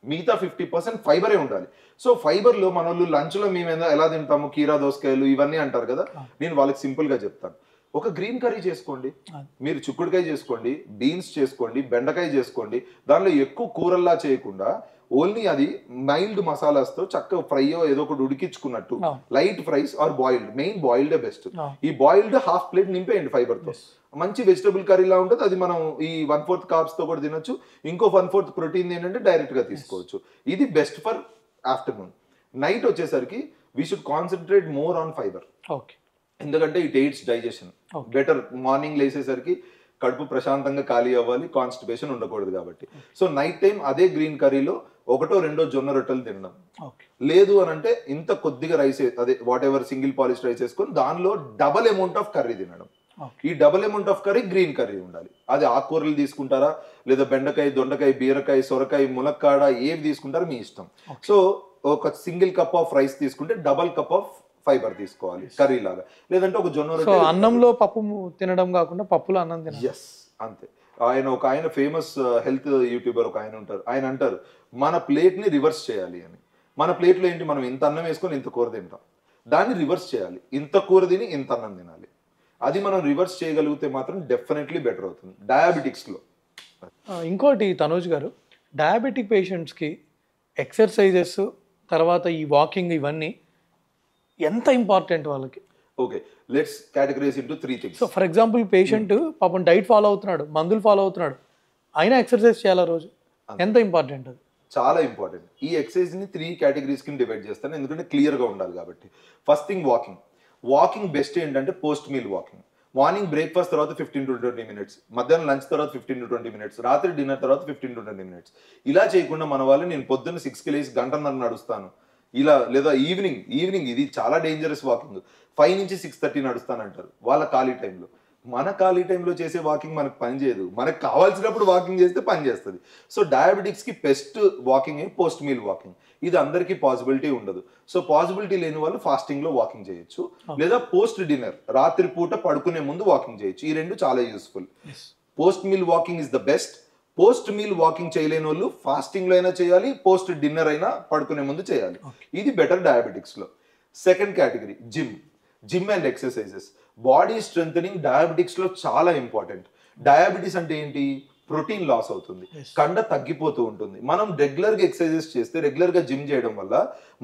మిగతా 50% ఫైబరే ఉండాలి. సో ఫైబర్ లో మన వాళ్ళు లంచ్ లో మేము ఎలా తింటాము, కీరా దోసకాయలు ఇవన్నీ అంటారు కదా, నేను వాళ్ళకి సింపుల్ గా చెప్తాను. ఒక గ్రీన్ కర్రీ చేసుకోండి, మీరు చిక్కుడుకాయ చేసుకోండి, బీన్స్ చేసుకోండి, బెండకాయ చేసుకోండి. దానిలో ఎక్కువ కూరల్లా చేయకుండా ఓన్లీ అది మైల్డ్ మసాలాస్తో చక్కగా ఫ్రైయో ఏదో ఒకటి ఉడికించుకున్నట్టు, light fries or boiled, main boiled best. ఈ బాయిల్డ్ హాఫ్ ప్లేట్ నింపేయండి ఫైబర్ తో. మంచి వెజిటబుల్ కర్రీలా ఉంటుంది అది. మనం ఈ 1/4 కార్బ్స్ తో కూడా తినొచ్చు. ఇంకో 1/4 ప్రోటీన్ ఏంటంటే డైరెక్ట్ గా తీసుకోవచ్చు. ఇది బెస్ట్ ఫర్ ఆఫ్టర్నూన్. నైట్ వచ్చేసరికి we should concentrate more on fibre. ఎందుకంటే it aids digestion better. Morning లేసేసరికి కడుపు ప్రశాంతంగా ఖాళీ అవ్వాలి, కాన్స్టిపేషన్ ఉండకూడదు కాబట్టి. సో నైట్ టైం అదే గ్రీన్ కర్రీలో 1-2 జొన్న రొట్టెలు తినడం. లేదు అని అంటే ఇంత కొద్దిగా రైస్, అదే what ever single polish rice వేసుకొని దానిలో డబల్ అమౌంట్ ఆఫ్ కర్రీ తినడం. ఈ double amount of curry green curry ఉండాలి. అది ఆకుకూరలు తీసుకుంటారా, లేదా బెండకాయ, దొండకాయ, బీరకాయ, సొరకాయ, ములక్కాడ ఏవి తీసుకుంటారో మీ ఇష్టం. సో ఒక సింగిల్ కప్ ఆఫ్ రైస్ తీసుకుంటే డబల్ కప్ ఆఫ్ ఫైబర్ తీసుకోవాలి కర్రీ లాగా. లేదంటే ఒక జొన్న రొట్టె. అన్నంలో పప్పు తినడం కాకుండా పప్పులో అన్నం తినాలి. ఎస్, అంతే. ఆయన ఫేమస్ హెల్త్ యూట్యూబర్ ఒక ఆయన ఉంటారు, ఆయన అంటారు మన ప్లేట్ ని రివర్స్ చేయాలి అని. మన ప్లేట్లో ఏంటి, మనం ఇంత అన్నం వేసుకొని ఇంత కూర తింటాం, దాన్ని రివర్స్ చేయాలి. ఇంత కూర తిని ఇంత అన్నం తినాలి. అది మనం రివర్స్ చేయగలిగితే మాత్రం డెఫినెట్లీ బెటర్ అవుతుంది డయాబెటిక్స్లో. ఇంకోటి తనోజ్ గారు, డయాబెటిక్ పేషెంట్స్కి ఎక్సర్సైజెస్ తర్వాత ఈ వాకింగ్ ఇవన్నీ ఎంత ఇంపార్టెంట్ వాళ్ళకి? Okay, let's categorize into 3 things. So for example patient పాపం డైట్ ఫాలో అవుతున్నాడు, మందులు ఫాలో అవుతున్నాడు, అయినా ఎక్సర్సైజ్ చేయాలా రోజు, ఎంత ఇంపార్టెంట్ అది? చాలా ఇంపార్టెంట్. ఈ ఎక్సర్సైజ్ ని 3 కేటగిరీస్ కింద డివైడ్ చేస్తాను, ఎందుకంటే క్లియర్ గా ఉండాలి కాబట్టి. First thing walking. Walking best ఏంటంటే post meal walking. Morning breakfast తర్వాత 15 to 20 minutes, మధ్యాహ్నం లంచ్ తర్వాత 15 to 20 minutes, రాత్రి డిన్నర్ తర్వాత 15 to 20 minutes. ఇలా చేయకుండా మన వాళ్ళు నేను పొద్దున్న 6కి లేచి 1.5 గంటలు నడుస్తాను, ఇలా లేదా ఈవినింగ్ ఇది చాలా డేంజరస్ వాకింగ్ 5 నుంచి 6:30 నడుస్తానంటారు వాళ్ళ ఖాళీ టైంలో. మన ఖాళీ టైంలో చేసే వాకింగ్ మనకు పని చేయదు, మనకు కావాల్సినప్పుడు వాకింగ్ చేస్తే పని చేస్తుంది. సో డయాబెటిక్స్కి best walking post meal walking. ఇది అందరికీ పాసిబిలిటీ ఉండదు. సో పాసిబిలిటీ లేని వాళ్ళు ఫాస్టింగ్లో వాకింగ్ చేయొచ్చు, లేదా పోస్ట్ డిన్నర్ రాత్రి పూట పడుకునే ముందు వాకింగ్ చేయొచ్చు. ఈ రెండు చాలా useful. Post meal walking is the best. Post meal walking చేయలేని వాళ్ళు ఫాస్టింగ్లో అయినా చేయాలి, పోస్ట్ డిన్నర్ అయినా పడుకునే ముందు చేయాలి. ఇది బెటర్ డయాబెటిక్స్లో. Second category gym and exercises. Body strengthening డయాబెటిక్స్లో చాలా ఇంపార్టెంట్. డయాబెటీస్ అంటే ఏంటి? ప్రోటీన్ లాస్ అవుతుంది, కండ తగ్గిపోతూ ఉంటుంది. మనం రెగ్యులర్గా ఎక్సర్సైజెస్ చేస్తే, రెగ్యులర్గా జిమ్ చేయడం వల్ల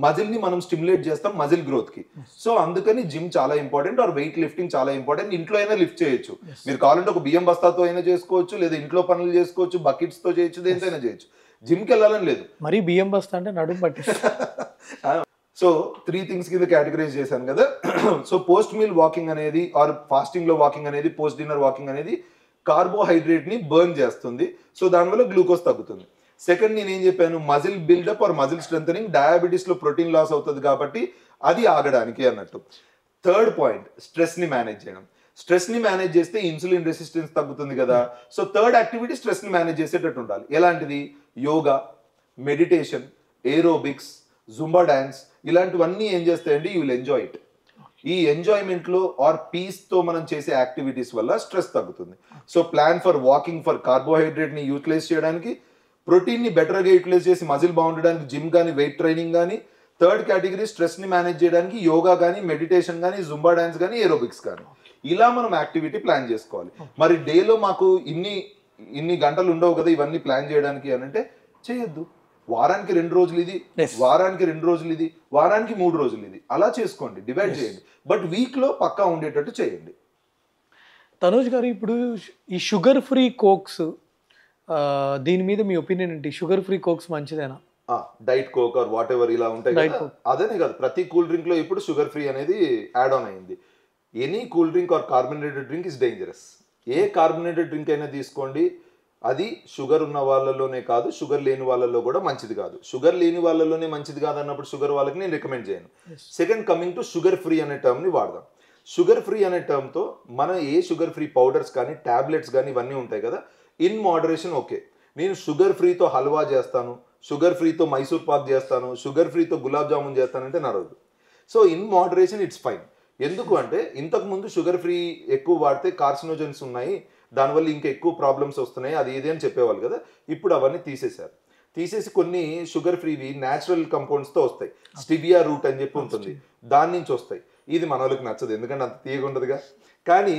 మజిల్ని మనం స్టిమ్యులేట్ చేస్తాం మజిల్ గ్రోత్కి. సో అందుకని జిమ్ చాలా ఇంపార్టెంట్. ఆర్ వెయిట్ లిఫ్టింగ్ చాలా ఇంపార్టెంట్. ఇంట్లో అయినా లిఫ్ట్ చేయొచ్చు. మీరు కావాలంటే ఒక బియ్యం బస్తాతో అయినా చేసుకోవచ్చు, లేదా ఇంట్లో పనులు చేసుకోవచ్చు, బకెట్స్తో చేయొచ్చు, దేనితో చేయొచ్చు. జిమ్కి వెళ్ళాలని లేదు. మరి బియ్యం బస్తా అంటే నడుము పట్టి. సో 3 థింగ్స్ కింద కేటగరైజ్ చేశాను కదా. సో పోస్ట్ మీల్ వాకింగ్ అనేది ఆర్ ఫాస్టింగ్ లో వాకింగ్ అనేది, పోస్ట్ డిన్నర్ వాకింగ్ అనేది కార్బోహైడ్రేట్ ని బర్న్ చేస్తుంది. సో దానివల్ల గ్లూకోజ్ తగ్గుతుంది. సెకండ్ నేను ఏం చెప్పాను? Muscle buildup or muscle strengthening. Diabetes లో ప్రోటీన్ లాస్ అవుతుంది కాబట్టి అది ఆగడానికి అన్నట్టు. థర్డ్ పాయింట్ స్ట్రెస్ ని మేనేజ్ చేయడం. స్ట్రెస్ ని మేనేజ్ చేస్తే ఇన్సులిన్ రెసిస్టెన్స్ తగ్గుతుంది కదా. సో థర్డ్ యాక్టివిటీ స్ట్రెస్ ని మేనేజ్ చేసేటట్టు ఉండాలి. ఎలాంటిది? Yoga, meditation, aerobics, Zumba dance, ఇలాంటివన్నీ ఏం చేస్తాయండి? You will enjoy it. ఈ ఎంజాయ్మెంట్లో ఆర్ పీస్తో మనం చేసే యాక్టివిటీస్ వల్ల స్ట్రెస్ తగ్గుతుంది. So plan for walking for కార్బోహైడ్రేట్ని యూటిలైజ్ చేయడానికి, ప్రోటీన్ని బెటర్గా యూటిలైజ్ చేసి మజిల్ బాగుండడానికి జిమ్ కానీ, వెయిట్ ట్రైనింగ్ కానీ. థర్డ్ కేటగిరీ స్ట్రెస్ని మేనేజ్ చేయడానికి యోగా కానీ, మెడిటేషన్ కానీ, జుంబా డాన్స్ కానీ, ఏరోబిక్స్ కానీ. ఇలా మనం యాక్టివిటీ ప్లాన్ చేసుకోవాలి. మరి డేలో మాకు ఇన్ని గంటలు ఉండవు కదా ఇవన్నీ ప్లాన్ చేయడానికి అని అంటే చేయొద్దు. వారానికి 2 రోజులు ఇది, వారానికి 2 రోజులు ఇది, వారానికి 3 రోజులు ఇది, అలా చేసుకోండి, డివైడ్ చేయండి. బట్ వీక్లో పక్కా ఉండేటట్టు చేయండి. తనోజ్ గారు, ఇప్పుడు ఈ షుగర్ ఫ్రీ కోక్స్, దీని మీద మీ ఒపీనియన్ ఏంటి? షుగర్ ఫ్రీ కోక్స్ మంచిదేనా? Diet coke or whatever ఇలా ఉంటాయి కదా, అదేనే కాదు, ప్రతి కూల్ డ్రింక్ లో ఇప్పుడు షుగర్ ఫ్రీ అనేది యాడ్ ఆన్ అయింది. Any cool drink are carbonated drink is dangerous. A carbonated drink అయినా తీసుకోండి, అది షుగర్ ఉన్న వాళ్ళలోనే కాదు, షుగర్ లేని వాళ్ళలో కూడా మంచిది కాదు. షుగర్ లేని వాళ్ళలోనే మంచిది కాదు అన్నప్పుడు షుగర్ వాళ్ళకి నేను రికమెండ్ చేయను. Second, coming to sugar free అనే టర్మ్ని వాడదాం. షుగర్ ఫ్రీ అనే టర్మ్తో మనం ఏ షుగర్ ఫ్రీ పౌడర్స్ కానీ, ట్యాబ్లెట్స్ కానీ ఇవన్నీ ఉంటాయి కదా, ఇన్ మోడరేషన్ ఓకే. నేను షుగర్ ఫ్రీతో హల్వా చేస్తాను, షుగర్ ఫ్రీతో మైసూర్ పాక్ చేస్తాను, షుగర్ ఫ్రీతో గులాబ్ జామున్ చేస్తానంటే నడవదు. So in moderation it's fine. ఎందుకు అంటే ఇంతకుముందు షుగర్ ఫ్రీ ఎక్కువ వాడితే కార్సినోజన్స్ ఉన్నాయి, దానివల్ల ఇంకా ఎక్కువ ప్రాబ్లమ్స్ వస్తున్నాయి, అది ఇది అని చెప్పేవాళ్ళు కదా. ఇప్పుడు అవన్నీ తీసేసి కొన్ని షుగర్ ఫ్రీవి న్యాచురల్ కంపౌండ్స్తో వస్తాయి. స్టివియా రూట్ అని చెప్పి ఉంటుంది, దాని నుంచి వస్తాయి. ఇది మన వాళ్ళకి నచ్చదు, ఎందుకంటే అంత తీయగా ఉండదుగా. కానీ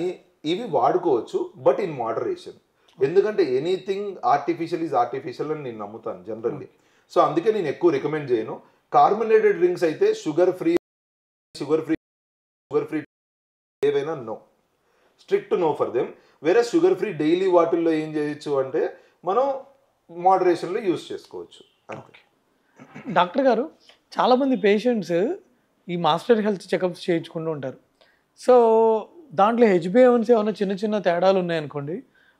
ఇవి వాడుకోవచ్చు, బట్ ఇన్ మోడరేషన్. ఎందుకంటే ఎనీథింగ్ ఆర్టిఫిషియల్ ఈజ్ ఆర్టిఫిషియల్ అని నేను నమ్ముతాను జనరల్లీ. సో అందుకే నేను ఎక్కువ రికమెండ్ చేయను. కార్బోనేటెడ్ డ్రింక్స్ అయితే షుగర్ ఫ్రీ ఏవైనా no, strict no for them. వేరే షుగర్ ఫ్రీ డైలీ వాటిల్లో ఏం చేయొచ్చు అంటే మనం మోడరేషన్లో యూస్ చేసుకోవచ్చు. డాక్టర్ గారు, చాలామంది పేషెంట్స్ ఈ మాస్టర్ హెల్త్ చెకప్స్ చేయించుకుంటూ ఉంటారు. సో దాంట్లో హెచ్బిఏవన్సీ ఏమైనా చిన్న తేడాలు ఉన్నాయనుకోండి,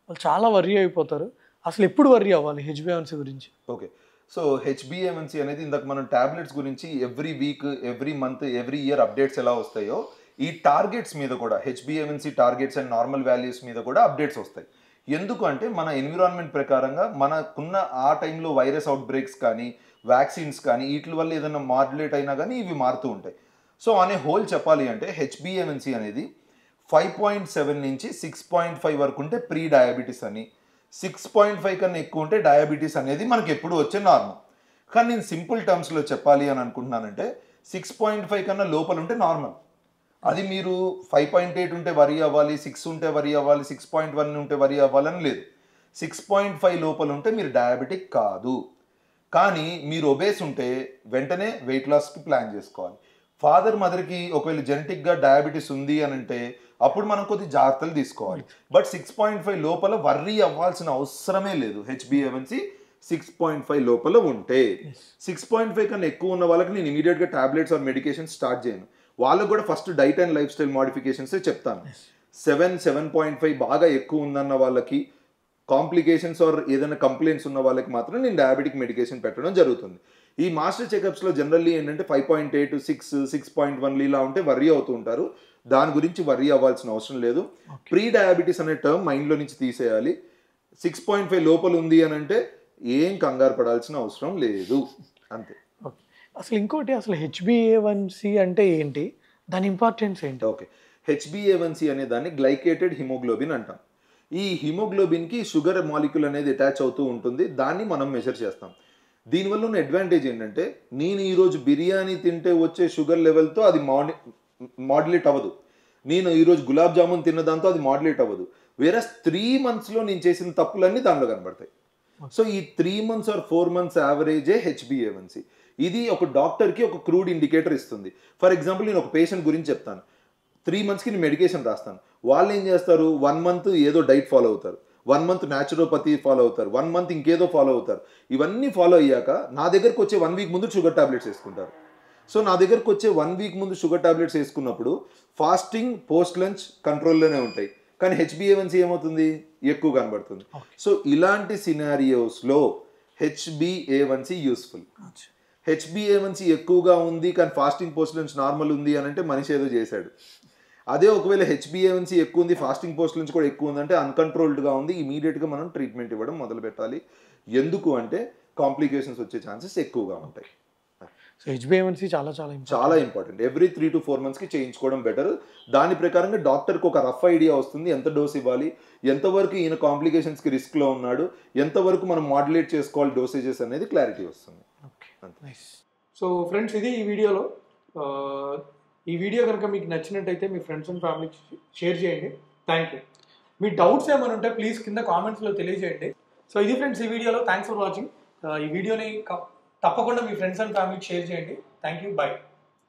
వాళ్ళు చాలా వర్రీ అయిపోతారు. అసలు ఎప్పుడు వర్రీ అవ్వాలి హెచ్బిఏవన్సీ గురించి? ఓకే, సో హెచ్బిఏవన్సీ అనేది ఇందాక మనం టాబ్లెట్స్ గురించి every week, every month, every year updates ఎలా వస్తాయో, ఈ టార్గెట్స్ మీద కూడా హెచ్బిఏవన్సీ టార్గెట్స్ అండ్ నార్మల్ వాల్యూస్ మీద కూడా అప్డేట్స్ వస్తాయి. ఎందుకు అంటే మన ఎన్విరాన్మెంట్ ప్రకారంగా మనకున్న ఆ టైంలో వైరస్ అవుట్ బ్రేక్స్ కానీ, వ్యాక్సిన్స్ కానీ, వీటి వల్ల ఏదైనా మాడ్యులేట్ అయినా కానీ ఇవి మారుతూ ఉంటాయి. సో అనే హోల్ చెప్పాలి అంటే హెచ్బిఏవన్సీ అనేది 5.7 నుంచి 6.5 వరకు ఉంటే ప్రీ డయాబెటీస్ అని, 6.5 కన్నా ఎక్కువ ఉంటే డయాబెటీస్ అనేది మనకి ఎప్పుడు వచ్చే నార్మల్. కానీ నేను సింపుల్ టర్మ్స్లో చెప్పాలి అని అనుకుంటున్నానంటే 6.5 కన్నా లోపల ఉంటే నార్మల్. అది మీరు 5.8 ఉంటే వరీ అవ్వాలి, 6 ఉంటే వరీ అవ్వాలి, 6.1 ఉంటే వరీ అవ్వాలని లేదు. 6.5 లోపల ఉంటే మీరు డయాబెటిక్ కాదు. కానీ మీరు ఒబేస్ ఉంటే వెంటనే వెయిట్ లాస్కి ప్లాన్ చేసుకోవాలి. ఫాదర్ మదర్కి ఒకవేళ జెనెటిక్గా డయాబెటీస్ ఉంది అని అంటే అప్పుడు మనం కొద్ది జాగ్రత్తలు తీసుకోవాలి. బట్ 6.5 లోపల వర్రీ అవ్వాల్సిన అవసరమే లేదు. హెచ్బిఏవన్సీ 6.5 లోపల ఉంటే, 6.5 కన్నా ఎక్కువ ఉన్న వాళ్ళకి నేను ఇమీడియట్గా టాబ్లెట్స్ ఆర్ మెడికేషన్ స్టార్ట్ చేయను. వాళ్ళకు కూడా first diet and life style మోడిఫికేషన్సే చెప్తాను. 7.5 బాగా ఎక్కువ ఉందన్న వాళ్ళకి, కాంప్లికేషన్స్ ఆర్ ఏదైనా కంప్లైంట్స్ ఉన్న వాళ్ళకి మాత్రం నేను డయాబెటిక్ మెడికేషన్ పెట్టడం జరుగుతుంది. ఈ మాస్టర్ చెకప్స్లో జనరల్లీ ఏంటంటే 5.8 6.1 ఇలా ఉంటే వర్రీ అవుతూ ఉంటారు. దాని గురించి వర్రీ అవ్వాల్సిన అవసరం లేదు. ప్రీ డయాబెటీస్ అనే టర్మ్ మైండ్లో నుంచి తీసేయాలి. 6.5 లోపల ఉంది అని అంటే ఏం కంగారు పడాల్సిన అవసరం లేదు, అంతే. ఓకే, అసలు ఇంకోటి, అసలు HbA1c అంటే ఏంటి, దాని ఇంపార్టెన్స్ ఏంటి? ఓకే, HbA1c అనే దాన్ని గ్లైకేటెడ్ హిమోగ్లోబిన్ అంటాం. ఈ హిమోగ్లోబిన్కి షుగర్ మాలిక్యూల్ అనేది అటాచ్ అవుతూ ఉంటుంది, దాన్ని మనం మెజర్ చేస్తాం. దీనివల్ల ఉన్న అడ్వాంటేజ్ ఏంటంటే నేను ఈరోజు బిర్యానీ తింటే వచ్చే షుగర్ లెవెల్తో అది మాడ్యులేట్ అవ్వదు. నేను ఈరోజు గులాబ్ జామున్ తిన్న దాంతో అది మాడ్యులేట్ అవ్వదు. వేరే 3 monthsలో నేను చేసిన తప్పులన్నీ దానిలో కనబడతాయి. సో ఈ 3 months ఆర్ 4 months యావరేజే HbA1c. ఇది ఒక డాక్టర్కి ఒక క్రూడ్ ఇండికేటర్ ఇస్తుంది. ఫర్ ఎగ్జాంపుల్ నేను ఒక పేషెంట్ గురించి చెప్తాను. 3 monthsకి నేను మెడికేషన్ రాస్తాను. వాళ్ళు ఏం చేస్తారు, 1 month ఏదో డైట్ ఫాలో అవుతారు, 1 month న్యాచురోపతి ఫాలో అవుతారు, 1 month ఇంకేదో ఫాలో అవుతారు. ఇవన్నీ ఫాలో అయ్యాక నా దగ్గరకు వచ్చే 1 week ముందు షుగర్ టాబ్లెట్స్ వేసుకుంటారు. సో నా దగ్గరకు వచ్చే 1 week ముందు షుగర్ టాబ్లెట్స్ వేసుకున్నప్పుడు ఫాస్టింగ్ పోస్ట్ లంచ్ కంట్రోల్లోనే ఉంటాయి, కానీ HbA1c ఏమవుతుంది, ఎక్కువ కనబడుతుంది. సో ఇలాంటి సినారియోస్లో HbA1c యూస్ఫుల్. HbA1c ఎక్కువగా ఉంది కానీ ఫాస్టింగ్ పోస్ట్ లంచ్ నార్మల్ ఉంది అని అంటే మనిషి ఏదో చేశాడు. అదే ఒకవేళ HbA1c ఎక్కువ ఉంది, ఫాస్టింగ్ పోస్ట్ లంచ్ కూడా ఎక్కువ ఉందంటే అన్కంట్రోల్డ్గా ఉంది, ఇమీడియట్గా మనం ట్రీట్మెంట్ ఇవ్వడం మొదలు పెట్టాలి. ఎందుకు అంటే కాంప్లికేషన్స్ వచ్చే ఛాన్సెస్ ఎక్కువగా ఉంటాయి. సో HbA1c చాలా ఇంపార్టెంట్. ఎవ్రీ 3 to 4 monthsకి చేయించుకోవడం బెటర్. దాని ప్రకారంగా డాక్టర్కి ఒక రఫ్ ఐడియా వస్తుంది, ఎంత డోస్ ఇవ్వాలి, ఎంతవరకు ఈయన కాంప్లికేషన్స్కి రిస్క్లో ఉన్నాడు, ఎంతవరకు మనం మాడ్యులేట్ చేసుకోవాలి డోసేజెస్ అనేది క్లారిటీ వస్తుంది. సో ఫ్రెండ్స్, ఇది ఈ వీడియోలో. ఈ వీడియో కనుక మీకు నచ్చినట్టయితే మీ ఫ్రెండ్స్ అండ్ ఫ్యామిలీకి షేర్ చేయండి. Thank you. మీ డౌట్స్ ఏమైనా ఉంటే ప్లీజ్ కింద కామెంట్స్లో తెలియజేయండి. సో ఇది ఫ్రెండ్స్ ఈ వీడియోలో. Thanks for watching. ఈ వీడియోని తప్పకుండా మీ ఫ్రెండ్స్ అండ్ ఫ్యామిలీకి షేర్ చేయండి. Thank you. బై.